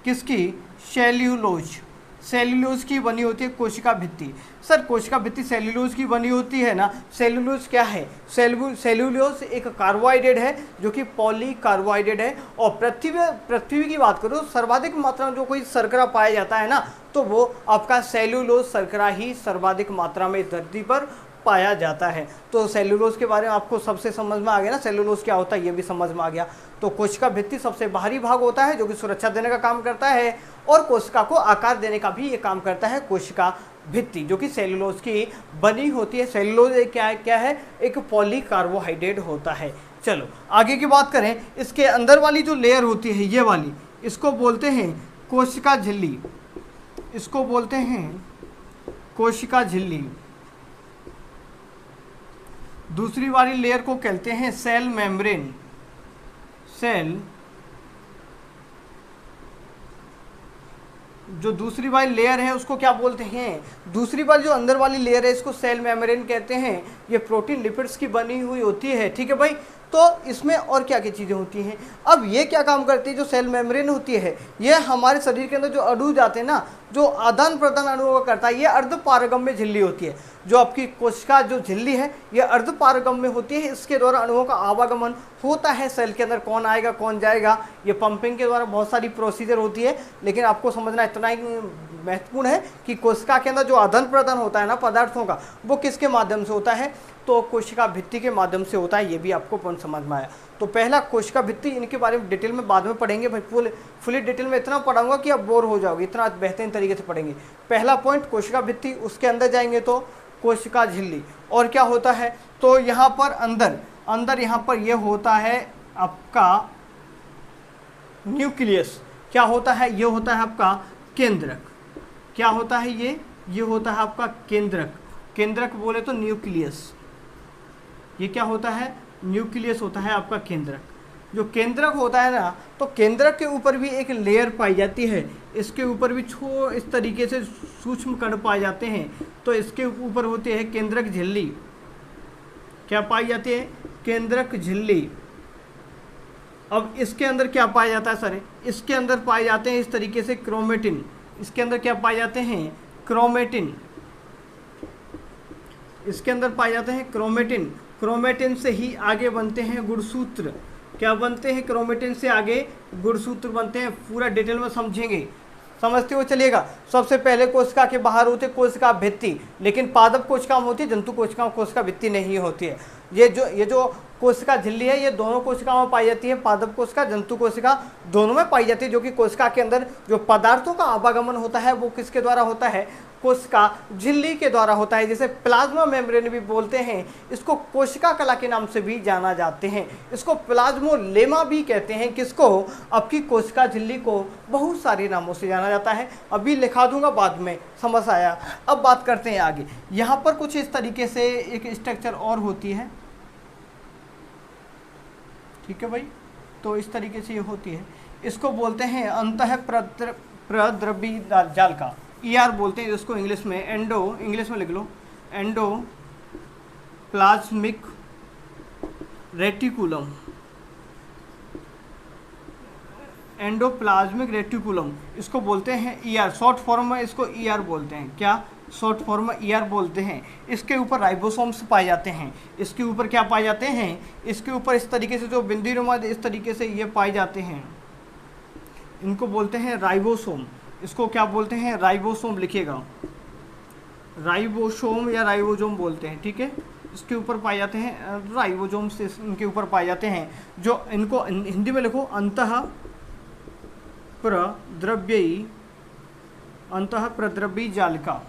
किसकी, सेल्यूलोज, सेल्यूलोज की बनी होती है कोशिका भित्ति। सर कोशिका भित्ति सेल्यूलोज की बनी होती है ना, सेल्यूलोज क्या है, सेल्यूलोज एक कार्बोहाइड्रेट है जो कि पॉलीकार्बोहाइड्रेट है। और पृथ्वी की बात करो सर्वाधिक मात्रा में जो कोई शर्करा पाया जाता है ना तो वो आपका सेल्यूलोज शर्करा ही सर्वाधिक मात्रा में इस धरती पर पाया जाता है। तो सेल्यूलोज के बारे में आपको सबसे समझ में आ गया ना, सेल्यूलोज क्या होता है ये भी समझ में आ गया। तो कोशिका भित्ति सबसे बाहरी भाग होता है जो कि सुरक्षा देने का काम करता है और कोशिका को आकार देने का भी ये काम करता है कोशिका भित्ति, जो कि सेल्यूलोज की बनी होती है। सेल्यूलोज क्या है, एक पॉलीकार्बोहाइड्रेट होता है। चलो आगे की बात करें, इसके अंदर वाली जो लेयर होती है ये वाली, इसको बोलते हैं कोशिका झिल्ली, इसको बोलते हैं कोशिका झिल्ली। दूसरी वाली लेयर को कहते हैं सेल मेम्ब्रेन, सेल, जो दूसरी वाली लेयर है उसको क्या बोलते हैं, दूसरी वाली जो अंदर वाली लेयर है इसको सेल मेम्ब्रेन कहते हैं। ये प्रोटीन लिपिड्स की बनी हुई होती है, ठीक है भाई। तो इसमें और क्या क्या चीज़ें होती हैं, अब ये क्या काम करती है, जो सेल मेम्ब्रेन होती है ये हमारे शरीर के अंदर जो अणु जाते हैं ना, जो आदान प्रदान अणुओं का करता है, ये अर्धपारगम्य झिल्ली होती है। जो आपकी कोशिका जो झिल्ली है ये अर्धपारगम्य होती है, इसके द्वारा अणुओं का आवागमन होता है सेल के अंदर, कौन आएगा कौन जाएगा, ये पंपिंग के द्वारा बहुत सारी प्रोसीजर होती है। लेकिन आपको समझना इतना ही महत्वपूर्ण है कि कोशिका के अंदर जो आदान प्रदान होता है ना पदार्थों का, वो किसके माध्यम से होता है, तो कोशिका भित्ति के माध्यम से होता है। ये भी आपको पॉइंट समझ में आया। तो पहला कोशिका भित्ति, इनके बारे में डिटेल में बाद में पढ़ेंगे भाई, फुली डिटेल में इतना पढ़ाऊंगा कि आप बोर हो जाओगे, इतना बेहतरीन तरीके से पढ़ेंगे। पहला पॉइंट कोशिका भित्ति, उसके अंदर जाएंगे तो कोशिका झिल्ली। और क्या होता है, तो यहाँ पर अंदर यहाँ पर ये होता है आपका न्यूक्लियस। क्या होता है, ये होता है आपका केंद्रक। क्या होता है ये होता है आपका केंद्रक। केंद्रक बोले तो न्यूक्लियस, ये क्या होता है, न्यूक्लियस होता है आपका केंद्रक। जो केंद्रक होता है ना, तो केंद्रक के ऊपर भी एक लेयर पाई जाती है, इसके ऊपर भी इस तरीके से सूक्ष्म कण पाए जाते हैं। तो इसके ऊपर होती है केंद्रक झिल्ली। क्या पाई जाती है, केंद्रक झिल्ली। अब इसके अंदर क्या पाया जाता है सर, इसके अंदर पाए जाते हैं इस तरीके से क्रोमेटिन। इसके अंदर क्या पाए जाते हैं, क्रोमेटिन। इसके अंदर पाए जाते हैं क्रोमेटिन। क्रोमेटिन से ही आगे बनते हैं गुणसूत्र। क्या बनते हैं, क्रोमेटिन से आगे गुणसूत्र बनते हैं। पूरा डिटेल में समझेंगे, समझते हुए चलिएगा। सबसे पहले कोशिका के बाहर होते कोशिका भित्ति, लेकिन पादप कोशिका में होती है, जंतु कोशिका में कोशिका भित्ति नहीं होती है। ये जो कोशिका झिल्ली है ये दोनों कोशिकाओं में पाई जाती है, पादप कोशिका जंतु कोशिका दोनों में पाई जाती है। जो कि कोशिका के अंदर जो पदार्थों का आवागमन होता है वो किसके द्वारा होता है, कोशिका झिल्ली के द्वारा होता है, जिसे प्लाज्मा मेम्ब्रेन भी बोलते हैं। इसको कोशिका कला के नाम से भी जाना जाते हैं, इसको प्लाज्मोलेमा भी कहते हैं। किसको, आपकी कोशिका झिल्ली को बहुत सारे नामों से जाना जाता है, अभी लिखा दूंगा बाद में, समझ आया। अब बात करते हैं आगे। यहाँ पर कुछ इस तरीके से एक स्ट्रक्चर और होती है, ठीक है भाई। तो इस तरीके से ये होती है, इसको बोलते हैं अंतः प्रद्रवी जालिका, ER बोलते हैं इसको इंग्लिश में। इंग्लिश में लिख लो, एंडोप्लाज्मिक रेटिकुलम। एंडोप्लाज्मिक रेटिकुलम इसको बोलते हैं ER, शॉर्ट फॉर्म में इसको ER बोलते हैं। क्या, शॉर्ट फॉर्म में ER बोलते हैं। इसके ऊपर राइबोसोम्स पाए जाते हैं। इसके ऊपर क्या पाए जाते हैं, इसके ऊपर इस तरीके से जो बिंदुनुमा इस तरीके से ये पाए जाते हैं, इनको बोलते हैं राइबोसोम। इसको क्या बोलते हैं, राइबोसोम लिखिएगा, राइबोसोम या राइबोसोम बोलते हैं, ठीक है। इसके ऊपर पाए जाते हैं राइबोसोम से, इनके ऊपर पाए जाते हैं। जो इनको हिंदी में लिखो अंतः प्रद्रव्यी अंतः प्रद्रव्यी जालिका।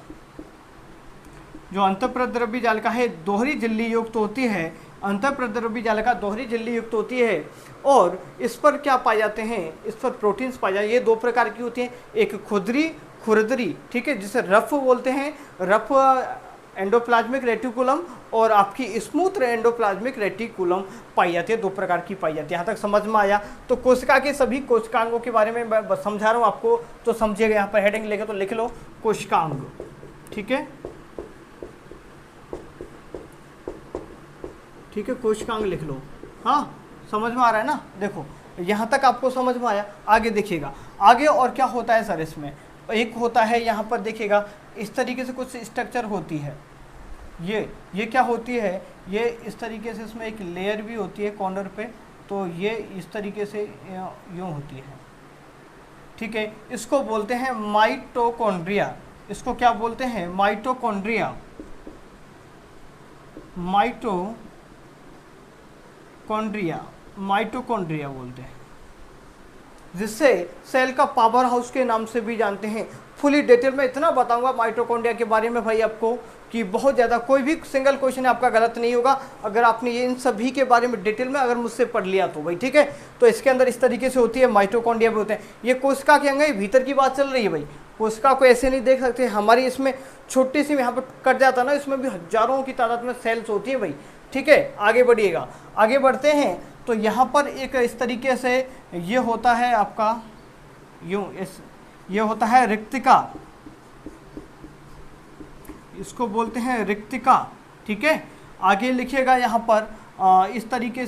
जो अंतः प्रद्रव्यी जालिका है दोहरी झिल्ली युक्त होती है, अंतः प्रद्रव्यी जालिका दोहरी झिल्ली युक्त होती है और इस पर क्या पाए जाते हैं, इस पर प्रोटीन्स पाए जाते हैं। ये दो प्रकार की होती हैं, एक खुरदरी खुरदरी, ठीक है, जिसे रफ बोलते हैं, रफ एंडोप्लाज्मिक रेटिकुलम और आपकी स्मूथ एंडोप्लाज्मिक रेटिकुलम पाई जाती है, दो प्रकार की पाई जाती है। यहाँ तक समझ में आया? तो कोशिका के सभी कोशिकांगों के बारे में मैं समझा रहा हूँ आपको, तो समझिएगा। यहाँ पर हेडिंग लेकर तो लिख लो कोशिकांग, ठीक है, ठीक है, कोशिकांग लिख लो। हाँ, समझ में आ रहा है ना? देखो यहाँ तक आपको समझ में आया, आगे देखिएगा। आगे और क्या होता है सर इसमें? एक होता है यहाँ पर देखिएगा, इस तरीके से कुछ स्ट्रक्चर होती है। ये क्या होती है? ये इस तरीके से इसमें एक लेयर भी होती है कॉर्नर पे, तो ये इस तरीके से यूँ होती है, ठीक है। इसको बोलते हैं माइटोकॉन्ड्रिया। इसको क्या बोलते हैं? माइटोकॉन्ड्रिया। माइटोकॉन्ड्रिया बोलते हैं, जिससे सेल का पावर हाउस के नाम से भी जानते हैं। फुली डिटेल में इतना बताऊंगा माइटोकॉन्ड्रिया के बारे में भाई आपको कि बहुत ज़्यादा, कोई भी सिंगल क्वेश्चन आपका गलत नहीं होगा अगर आपने ये इन सभी के बारे में डिटेल में अगर मुझसे पढ़ लिया तो भाई, ठीक है। तो इसके अंदर इस तरीके से होती है, माइटोकॉन्ड्रिया भी होते हैं। ये कोशिका के अंग भीतर की बात चल रही है भाई, कोशिका को ऐसे नहीं देख सकते। हमारी इसमें छोटी सी यहाँ पर कट जाता ना, इसमें भी हजारों की तादाद में सेल्स होती है भाई, ठीक है। आगे बढ़िएगा, आगे बढ़ते हैं। तो यहाँ पर एक इस तरीके से ये होता है आपका यूं, ये होता है रिक्तिका, इसको बोलते हैं रिक्तिका, ठीक है। आगे लिखिएगा यहाँ पर इस तरीके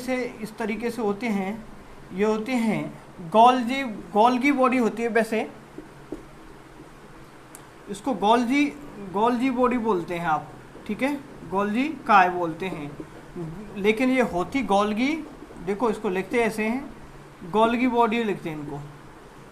से होते हैं, ये होते हैं गोल्गी बॉडी होती है। वैसे इसको गोल्जी बॉडी बोलते हैं आप, ठीक है, गोल्जी काय बोलते हैं, लेकिन ये होती गोल्गी, देखो इसको लिखते ऐसे हैं, गोल्गी बॉडी लिखते हैं इनको,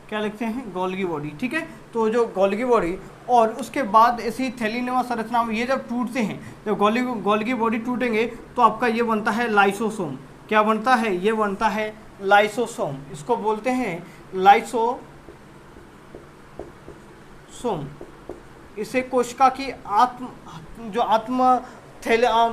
क्या लिखते हैं? गोल्गी बॉडी, ठीक है। तो जो गोल्गी बॉडी और उसके बाद ऐसी थैलीनुमा संरचना में ये जब टूटते हैं, जब गोल्गी बॉडी टूटेंगे तो आपका ये बनता है लाइसोसोम। क्या बनता है? ये बनता है लाइसोसोम। इसको बोलते हैं लाइसोसोम। इसे कोशिका की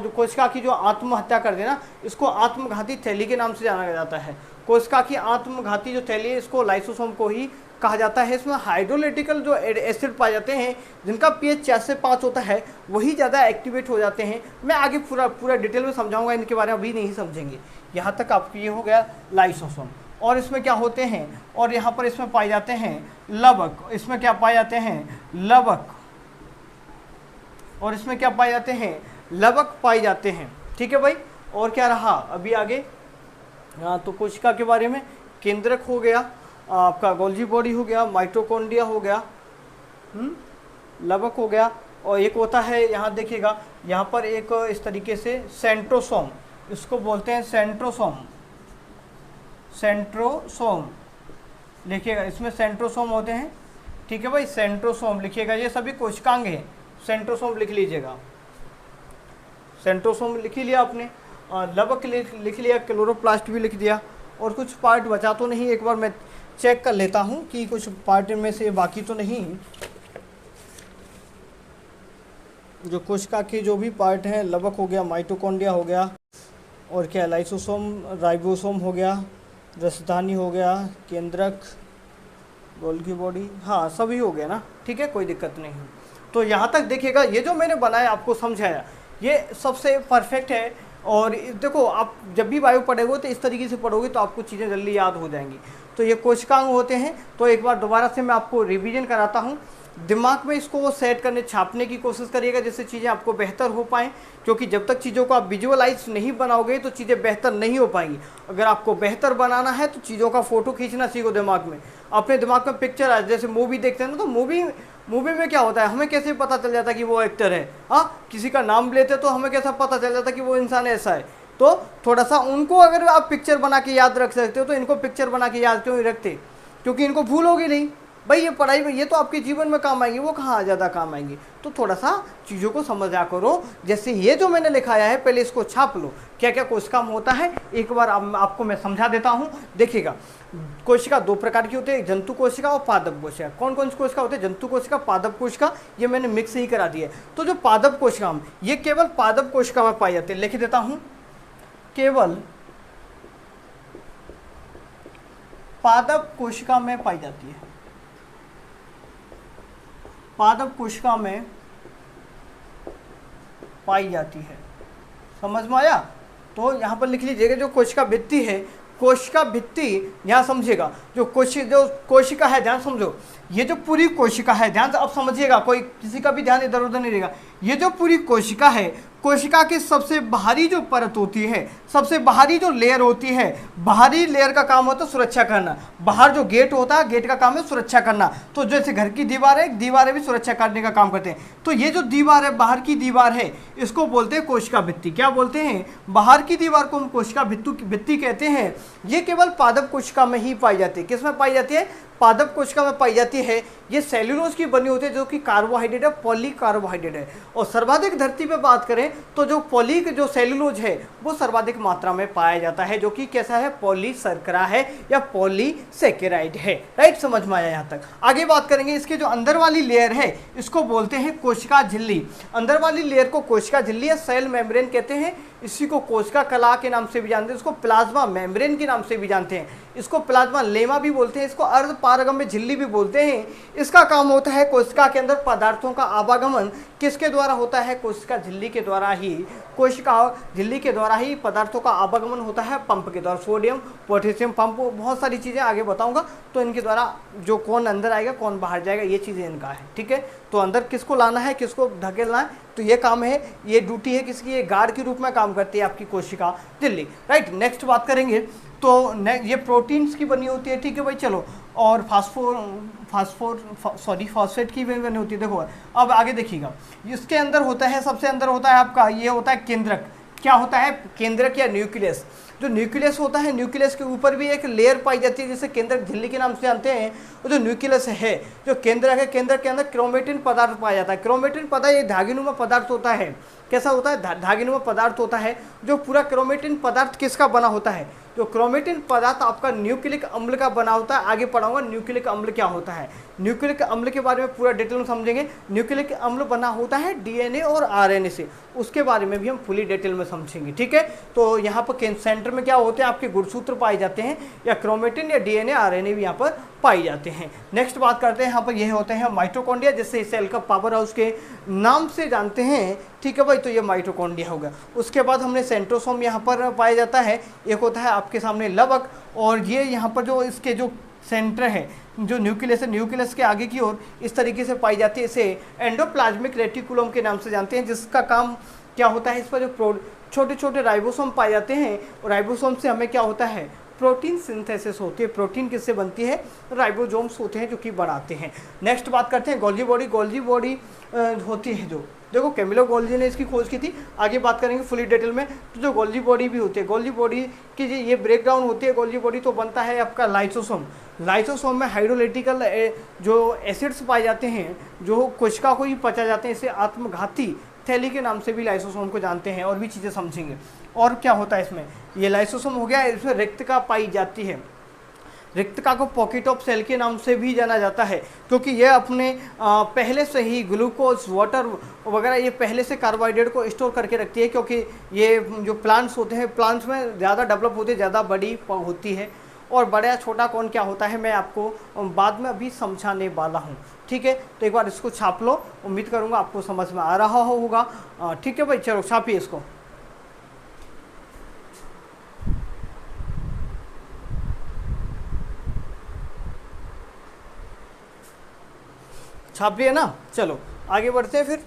कोशिका की जो आत्महत्या कर देना, इसको आत्मघाती थैली के नाम से जाना जाता है। कोशिका की आत्मघाती जो थैली है, इसको लाइसोसोम को ही कहा जाता है। इसमें हाइड्रोलिटिकल जो एसिड पाए जाते हैं, जिनका pH 4 से 5 होता है, वही ज़्यादा एक्टिवेट हो जाते हैं। मैं आगे पूरा डिटेल में समझाऊंगा, इनके बारे में अभी नहीं समझेंगे। यहाँ तक आपको ये हो गया लाइसोसोम। और इसमें क्या होते हैं? और यहाँ पर इसमें पाए जाते हैं लवक। इसमें क्या पाए जाते हैं? लवक। और इसमें क्या पाए जाते हैं? लवक पाए जाते हैं, ठीक है भाई। और क्या रहा अभी आगे? तो कोशिका के बारे में केंद्रक हो गया, आपका गोल्जी बॉडी हो गया, माइटोकॉन्ड्रिया हो गया, लवक हो गया। और एक होता है, यहाँ देखिएगा, यहाँ पर एक इस तरीके से सेंट्रोसोम, इसको बोलते हैं सेंट्रोसोम। सेंट्रोसोम लिखिएगा, इसमें सेंट्रोसोम होते हैं, ठीक है भाई, सेंट्रोसोम लिखिएगा। ये सभी कोशिकांग हैं, सेंट्रोसोम लिख लीजिएगा। सेंट्रोसोम लिख लिया आपने, लवक लिख लिया, क्लोरोप्लास्ट भी लिख दिया। और कुछ पार्ट बचा तो नहीं, एक बार मैं चेक कर लेता हूँ कि कुछ पार्ट में से बाकी तो नहीं। जो कोशिका के जो भी पार्ट हैं, लवक हो गया, माइटोकॉन्ड्रिया हो गया, और क्या लाइसोसोम, राइबोसोम हो गया, रसधानी हो गया, केंद्रक, गोल्गी बॉडी, हाँ सभी हो गया ना, ठीक है, कोई दिक्कत नहीं है। तो यहाँ तक देखिएगा, ये जो मैंने बनाया आपको समझाया, ये सबसे परफेक्ट है। और देखो, आप जब भी बायो पढ़ोगे तो इस तरीके से पढ़ोगे तो आपको चीज़ें जल्दी याद हो जाएंगी। तो ये कोशिकांग होते हैं। तो एक बार दोबारा से मैं आपको रिवीजन कराता हूँ। दिमाग में इसको सेट करने, छापने की कोशिश करिएगा, जिससे चीज़ें आपको बेहतर हो पाएँ। क्योंकि जब तक चीज़ों को आप विजुअलाइज नहीं बनाओगे तो चीज़ें बेहतर नहीं हो पाएंगी। अगर आपको बेहतर बनाना है तो चीज़ों का फ़ोटो खींचना सीखो दिमाग में। अपने दिमाग में पिक्चर आ, जैसे मूवी देखते हैं ना, तो मूवी में क्या होता है, हमें कैसे पता चल जाता है कि वो एक्टर है? हाँ, किसी का नाम लेते तो हमें कैसा पता चल जाता है कि वो इंसान ऐसा है? तो थोड़ा सा उनको अगर आप पिक्चर बना के याद रख सकते हो, तो इनको पिक्चर बना के याद क्यों रखते? क्योंकि इनको भूलोगे नहीं। भाई ये पढ़ाई में ये तो आपके जीवन में काम आएंगी, वो कहाँ ज़्यादा काम आएंगी। तो थोड़ा सा चीज़ों को समझा करो। जैसे ये जो मैंने लिखाया है पहले इसको छाप लो, क्या क्या कोशिका में होता है एक बार आपको मैं समझा देता हूँ। देखिएगा कोशिका दो प्रकार की होती है, जंतु कोशिका और पादप कोशिका। कौन कौन सी कोशिका होती है? जंतु कोशिका, पादप कोशिका, ये मैंने मिक्स ही करा दिया है। तो जो पादप कोशिका ये केवल पादप कोशिका में पाई जाती है, लिख देता हूँ, केवल पादप कोशिका में पाई जाती है, पादप कोशिका में पाई जाती है। समझ में आया? तो यहाँ पर लिख लीजिएगा जो कोशिका भित्ति है, कोशिका भित्ति यहाँ समझिएगा, जो कोशिका है, ध्यान समझो, ये जो पूरी कोशिका है, ध्यान से अब समझिएगा, कोई किसी का भी ध्यान इधर उधर नहीं रहेगा। ये जो पूरी कोशिका है, कोशिका की सबसे बाहरी जो परत होती है, सबसे बाहरी जो लेयर होती है, बाहरी लेयर का काम होता है सुरक्षा करना। बाहर जो गेट होता है, गेट का काम है सुरक्षा करना। तो जैसे घर की दीवार है, दीवारें भी सुरक्षा करने का काम करते हैं। तो ये जो दीवार है, बाहर की दीवार है, इसको बोलते हैं कोशिका भित्ति। क्या बोलते हैं? बाहर की दीवार को हम कोशिका भित्ति कहते हैं। ये केवल पादप कोशिका में ही पाई जाती है। किस में पाई जाती है? पादप कोशिका में पाई जाती है। ये सेल्यूलोज की बनी होती है, जो कि कार्बोहाइड्रेट है, पॉलीकार्बोहाइड्रेट है। और सर्वाधिक धरती पे बात करें तो जो सेल्यूलोज है वो सर्वाधिक मात्रा में पाया जाता है, जो कि कैसा है? पॉलीसर्करा है या पॉलीसेकेराइड है। राइट, समझ में आया? यहाँ तक आगे बात करेंगे। इसके जो अंदर वाली लेयर है इसको बोलते हैं कोशिका झिल्ली। अंदर वाली लेयर को कोशिका झिल्ली या सेल मेम्ब्रेन कहते हैं। इसी को कोशिका कला के नाम से भी जानते हैं, इसको प्लाज्मा मेम्ब्रेन के नाम से भी जानते हैं, इसको प्लाज्मा लेमा भी बोलते हैं, इसको अर्ध पारगम्य झिल्ली भी बोलते हैं। इसका काम होता है कोशिका के अंदर पदार्थों का आवागमन किसके द्वारा होता है? कोशिका झिल्ली के द्वारा ही। कोशिका झिल्ली के द्वारा ही पदार्थों का आवागमन होता है, पंप के द्वारा। सोडियम पोटेशियम पंप, बहुत सारी चीज़ें आगे बताऊंगा। तो इनके द्वारा जो कौन अंदर आएगा कौन बाहर जाएगा, ये चीज़ें इनका है। ठीक है, तो अंदर किसको लाना है, किसको धकेलना है, तो ये काम है, ये ड्यूटी है किसकी? ये गार्ड के रूप में काम करती है आपकी कोशिका झिल्ली। राइट, नेक्स्ट बात करेंगे तो ये प्रोटीन्स की बनी होती है। ठीक है भाई, चलो। और फॉस्फेट की भी बनी होती है। देखो अब आगे देखिएगा, इसके अंदर होता है, सबसे अंदर होता है आपका, ये होता है केंद्रक। क्या होता है? केंद्रक या न्यूक्लियस। जो न्यूक्लियस होता है, न्यूक्लियस के ऊपर भी एक लेयर पाई जाती है जिसे केंद्रक झिल्ली के नाम से जानते हैं। वो जो न्यूक्लियस है, जो केंद्रक है, केंद्रक के अंदर क्रोमेटिन पदार्थ पाया जाता है। क्रोमेटिन पदार्थ ये धागेनुमा पदार्थ होता है। कैसा होता है? धागेनुमा पदार्थ होता है। जो पूरा क्रोमेटिन पदार्थ किसका बना होता है? जो क्रोमेटिन पदार्थ आपका न्यूक्लिक अम्ल का बना होता है। आगे पढ़ाऊंगा न्यूक्लिक अम्ल क्या होता है। न्यूक्लिक अम्ल के बारे में पूरा डिटेल में समझेंगे। न्यूक्लिक अम्ल बना होता है डीएनए और आरएनए से, उसके बारे में भी हम फुली डिटेल में समझेंगे। ठीक है, तो यहाँ पर सेंटर में क्या होते हैं? आपके गुणसूत्र पाए जाते हैं, या क्रोमेटिन या डीएनए आरएनए भी यहाँ पर पाए जाते हैं। नेक्स्ट बात करते हैं, यहाँ पर ये होते हैं माइटोकॉन्ड्रिया, जिससे सेल का पावर हाउस के नाम से जानते हैं। ठीक है भाई, तो ये माइटोकॉन्ड्रिया होगा। उसके बाद हमने सेंट्रोसोम यहाँ पर पाया जाता है। एक होता है आपके सामने लवक, और ये यहाँ पर जो इसके जो सेंटर है, जो न्यूक्लियस है, न्यूक्लियस के आगे की ओर इस तरीके से पाई जाती है। इसे एंडोप्लाज्मिक रेटिकुलम के नाम से जानते हैं, जिसका काम क्या होता है? इस पर जो छोटे छोटे राइबोसोम पाए जाते हैं, और राइबोसोम से हमें क्या होता है? प्रोटीन सिंथेसिस होती है। प्रोटीन किससे बनती है? राइबोसोम्स होते हैं जो कि बनाते हैं। नेक्स्ट बात करते हैं गोल्जी बॉडी। गोल्जी बॉडी होती है, जो देखो कैमिलो गोल्जी ने इसकी खोज की थी। आगे बात करेंगे फुली डिटेल में। तो जो गोल्जी बॉडी भी होती है, गोल्जी बॉडी की ये ब्रेकडाउन होती है। गोल्जी बॉडी तो बनता है आपका लाइसोसोम। लाइसोसोम में हाइड्रोलाइटिकल जो एसिड्स पाए जाते हैं, जो कोशिका को ही पचा जाते हैं। इसे आत्मघाती थैली के नाम से भी लाइसोसोम को जानते हैं, और भी चीज़ें समझेंगे। और क्या होता है इसमें? ये लाइसोसोम हो गया, इसमें रिक्तका पाई जाती है। रिक्तका को पॉकेट ऑफ सेल के नाम से भी जाना जाता है, क्योंकि ये अपने पहले से ही ग्लूकोज, वाटर वगैरह, ये पहले से कार्बोहाइड्रेट को स्टोर करके रखती है। क्योंकि ये जो प्लांट्स होते हैं, प्लांट्स में ज़्यादा डेवलप होते हैं, ज़्यादा बड़ी होती है। और बड़ा छोटा कौन क्या होता है, मैं आपको बाद में अभी समझाने वाला हूँ। ठीक है, तो एक बार इसको छाप लो। उम्मीद करूँगा आपको समझ में आ रहा होगा। ठीक है भाई, चलो छापिए इसको। छाप लिया ना? चलो आगे बढ़ते हैं फिर।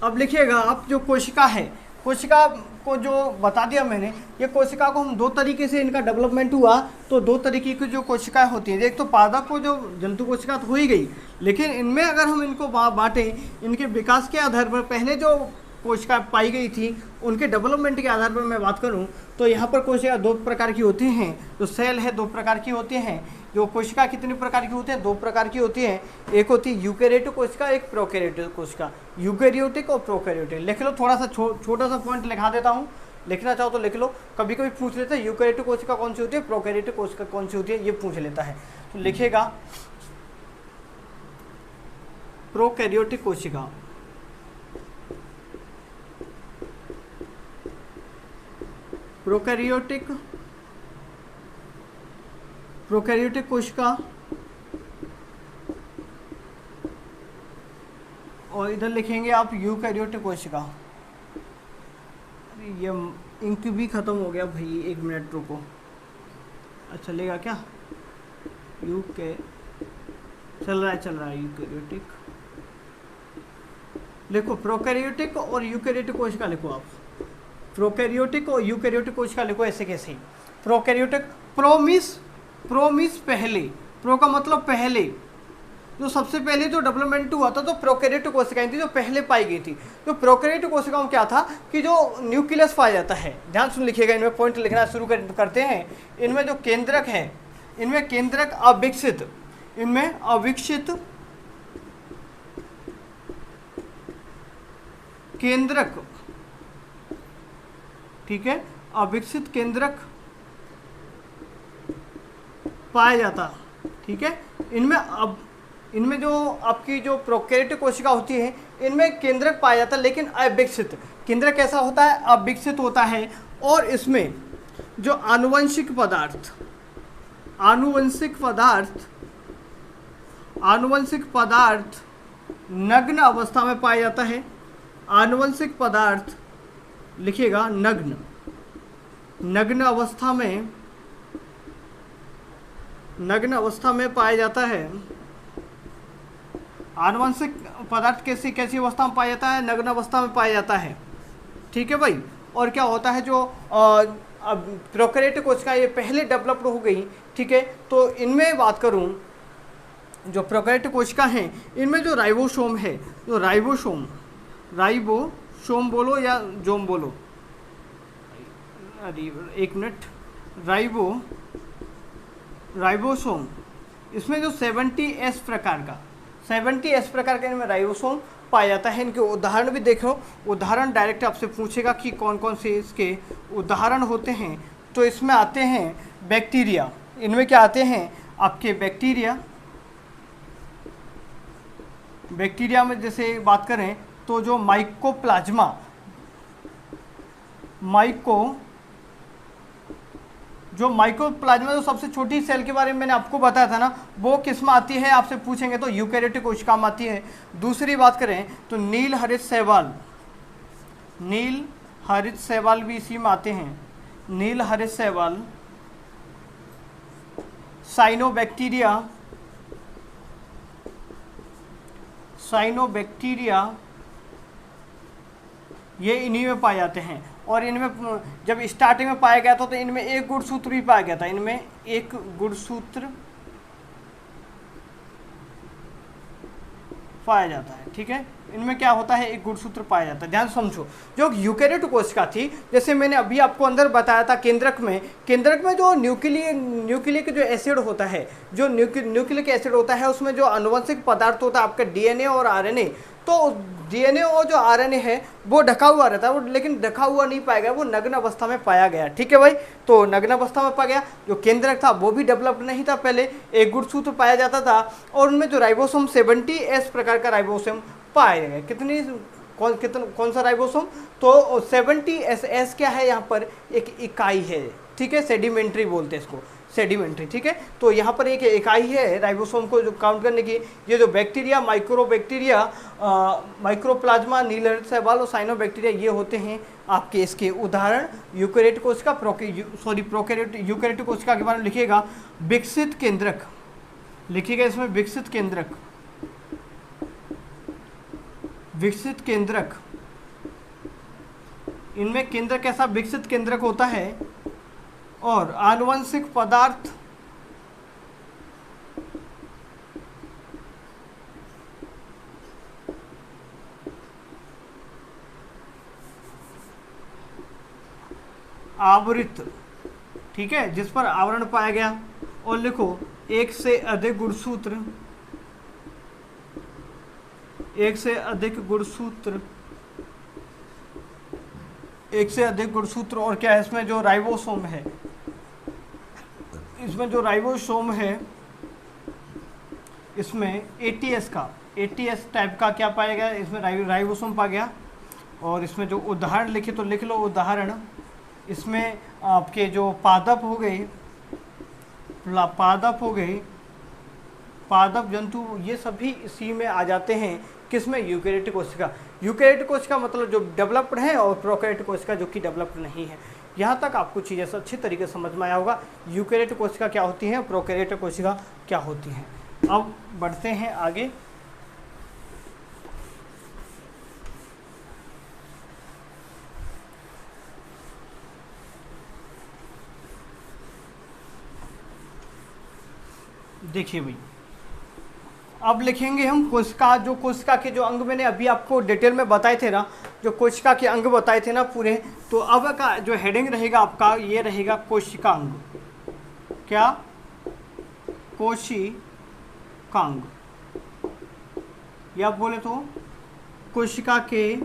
अब लिखिएगा आप, जो कोशिका है, कोशिका को जो बता दिया मैंने, ये कोशिका को हम दो तरीके से इनका डेवलपमेंट हुआ, तो दो तरीके की जो कोशिकाएं होती हैं, एक तो पादप को जो जंतु कोशिका तो हो ही गई, लेकिन इनमें अगर हम इनको बांटें इनके विकास के आधार पर, पहले जो कोशिका पाई गई थी उनके डेवलपमेंट के आधार पर मैं बात करूं तो यहाँ पर कोशिका दो प्रकार की होती हैं, जो सेल है दो प्रकार की होती हैं। जो कोशिका कितनी प्रकार की होती है? दो प्रकार की होती है। एक होती है यूकेरियोटिक कोशिका, एक प्रोकैरियोटिक कोशिका। यूकेरियोटिक और प्रोकैरियोटिक लिख लो, थोड़ा सा छोटा सा पॉइंट लिखा देता हूँ, लिखना चाहो तो लिख लो। कभी कभी पूछ लेता है यूकेरियोटिक कोशिका कौन सी होती है, प्रोकैरियोटिक कोशिका कौन सी होती है, ये पूछ लेता है। तो लिखेगा प्रोकैरियोटिक कोशिका, प्रोकैरियोटिक कोशिका, और इधर लिखेंगे आप यूकैरियोटिक कोशिका। अरे ये इंक भी खत्म हो गया भाई, एक मिनट रुको। अच्छा चलेगा क्या? यूके चल रहा है यूकैरियोटिक लिखो, प्रोकैरियोटिक और यूकैरियोटिक कोशिका लिखो आप। प्रोकैरियोटिक और यूकैरियोटिक कोशिका लिखो ऐसे कैसे? प्रोकैरियोटिक, प्रोमिस पहले, प्रो का मतलब पहले, जो सबसे पहले जो डेवलपमेंट हुआ था तो प्रोकैरियोटिक कोशिकाएं थी जो पहले पाई गई थी। तो प्रोकैरियोटिक कोशिकाओं में क्या था कि जो न्यूक्लियस पाया जाता है, ध्यान सुन लिखिएगा, इनमें पॉइंट लिखना शुरू करते हैं। इनमें जो केंद्रक है, इनमें केंद्रक अविकसित, इनमें अविकसित केंद्रक, ठीक है, अविकसित केंद्रक पाया जाता, ठीक है। इनमें जो आपकी जो प्रोकैरियोटिक कोशिका होती है इनमें केंद्रक पाया जाता है, लेकिन अविकसित। केंद्रक कैसा होता है? अविकसित होता है। और इसमें जो आनुवंशिक पदार्थ नग्न अवस्था में पाया जाता है। आनुवंशिक पदार्थ लिखिएगा, नग्न अवस्था में पाया जाता है। आनुवंशिक पदार्थ कैसी अवस्था में पाया जाता है? नग्न अवस्था में पाया जाता है, ठीक है भाई। और क्या होता है, जो प्रोकैरियोटिक कोशिका ये पहले डेवलप्ड हो गई, ठीक है। तो इनमें बात करूं, जो प्रोकैरियोटिक कोशिका हैं इनमें जो राइबोसोम है, जो राइबोसोम बोलो या जोम बोलो, अरे एक मिनट, राइबोसोम, इसमें जो 70S प्रकार का इनमें राइबोसोम पाया जाता है। इनके उदाहरण भी देखो, उदाहरण डायरेक्ट आपसे पूछेगा कि कौन कौन से इसके उदाहरण होते हैं। तो इसमें आते हैं बैक्टीरिया, इनमें क्या आते हैं आपके बैक्टीरिया में जैसे बात करें तो जो माइकोप्लाज्मा जो सबसे छोटी सेल के बारे में मैंने आपको बताया था ना, वो किस में आती है आपसे पूछेंगे तो यूकैरियोटिक कोशिका में आती है। दूसरी बात करें तो नील हरित शैवाल भी इसी में आते हैं। नील हरित शैवाल, साइनोबैक्टीरिया ये इन्हीं में पाए जाते हैं। और इनमें जब स्टार्टिंग में पाया गया था तो इनमें एक गुणसूत्र भी पाया गया था, इनमें एक गुणसूत्र पाया जाता है, ठीक है। इनमें क्या होता है, एक गुणसूत्र पाया जाता है। ध्यान समझो, जो यूकैरियोटिक कोशिका थी, जैसे मैंने अभी आपको अंदर बताया था, केंद्रक में जो न्यूक्लिक जो एसिड होता है, जो न्यूक्लिक एसिड होता है, उसमें जो आनुवंशिक पदार्थ होता है आपका डीएनए और आरएनए, तो डीएनए और जो आरएनए है वो ढका हुआ रहता है, वो लेकिन ढका हुआ नहीं पाया गया, वो नग्न अवस्था में पाया गया, ठीक है भाई। तो नग्न अवस्था में पाया गया। जो केंद्रक था वो भी डेवलप्ड नहीं था, पहले एक गुणसूत्र पाया जाता था। और उनमें जो राइबोसोम 70S प्रकार का राइबोसोम पाया गया। कौन सा राइबोसोम? तो 70S क्या है, यहाँ पर एक इकाई है, ठीक है, सेडिमेंट्री बोलते हैं इसको, सेडिमेंट्री, ठीक है। तो यहाँ पर एक इकाई है राइबोसोम को जो काउंट करने की। ये जो बैक्टीरिया, माइक्रोप्लाज्मा, नील हरित शैवाल और साइनोबैक्टीरिया, ये होते हैं आपके इसके उदाहरण। यूकैरियोटिक कोशिका, यूकैरियोटिक कोशिका के बारे में लिखिएगा, विकसित केंद्रक लिखिएगा, इसमें विकसित इनमें केंद्रक कैसा विकसित केंद्रक होता है और आनुवंशिक पदार्थ आवृत, ठीक है, जिस पर आवरण पाया गया। और लिखो एक से अधिक गुणसूत्र, एक से अधिक गुणसूत्र, एक से अधिक गुणसूत्र। और क्या है इसमें जो राइबोसोम है, इसमें जो राइबोसोम है इसमें एटीएस का, एटीएस टाइप का क्या पाया गया, इसमें राइबोसोम पाया गया। और इसमें जो उदाहरण लिखे तो लिख लो उदाहरण, इसमें आपके जो पादप हो गए, पादप हो गए, पादप जंतु, ये सभी इसी में आ जाते हैं। किसमें? यूकेरियोटिक कोशिका। यूकेरियोटिक कोशिका मतलब जो डेवलप्ड है और प्रोकैरियोटिक कोशिका जो कि डेवलप्ड नहीं है। यहाँ तक आपको चीज़ें अच्छी तरीके से समझ में आया होगा, यूकेरियोटिक कोशिका क्या होती है, प्रोकैरियोटिक कोशिका क्या होती हैं। अब बढ़ते हैं आगे। देखिए भाई, अब लिखेंगे हम कोशिका, जो कोशिका के जो अंग मैंने अभी आपको डिटेल में बताए थे ना, जो कोशिका के अंग बताए थे ना पूरे, तो अब का जो हेडिंग रहेगा आपका ये रहेगा कोशिकांग। क्या? कोशिकांग, या बोले तो कोशिका के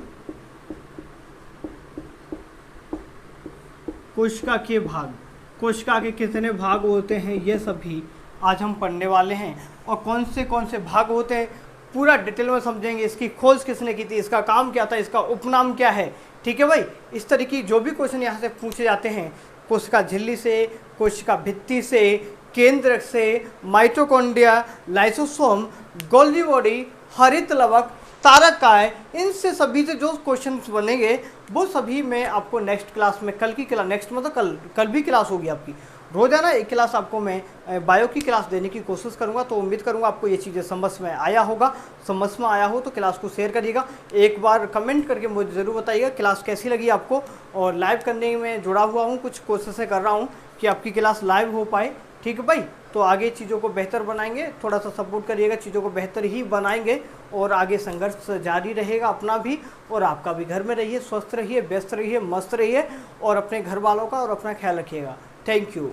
भाग, कोशिका के कितने भाग होते हैं ये सभी आज हम पढ़ने वाले हैं। और कौन से भाग होते हैं पूरा डिटेल में समझेंगे। इसकी खोज किसने की थी, इसका काम क्या था, इसका उपनाम क्या है, ठीक है भाई। इस तरह की जो भी क्वेश्चन यहाँ से पूछे जाते हैं, कोशिका झिल्ली से, कोशिका भित्ति से, केंद्रक से, माइटोकॉन्ड्रिया, लाइसोसोम, गोल्गी बॉडी, हरित लवक, तारकाय, इनसे सभी से जो क्वेश्चंस बनेंगे वो सभी मैं आपको नेक्स्ट क्लास में, कल की क्लास, नेक्स्ट मतलब कल भी क्लास होगी आपकी, रोजाना एक क्लास आपको मैं बायो की क्लास देने की कोशिश करूंगा। तो उम्मीद करूंगा आपको ये चीज़ें समझ में आया होगा। समझ में आया हो तो क्लास को शेयर करिएगा, एक बार कमेंट करके मुझे ज़रूर बताइएगा क्लास कैसी लगी आपको। और लाइव करने में जुड़ा हुआ हूँ, कुछ कोशिशें कर रहा हूँ कि आपकी क्लास लाइव हो पाए, ठीक है भाई। तो आगे चीज़ों को बेहतर बनाएंगे, थोड़ा सा सपोर्ट करिएगा, चीज़ों को बेहतर ही बनाएंगे और आगे संघर्ष जारी रहेगा अपना भी और आपका भी। घर में रहिए, स्वस्थ रहिए, व्यस्त रहिए, मस्त रहिए और अपने घर वालों का और अपना ख्याल रखिएगा। Thank you.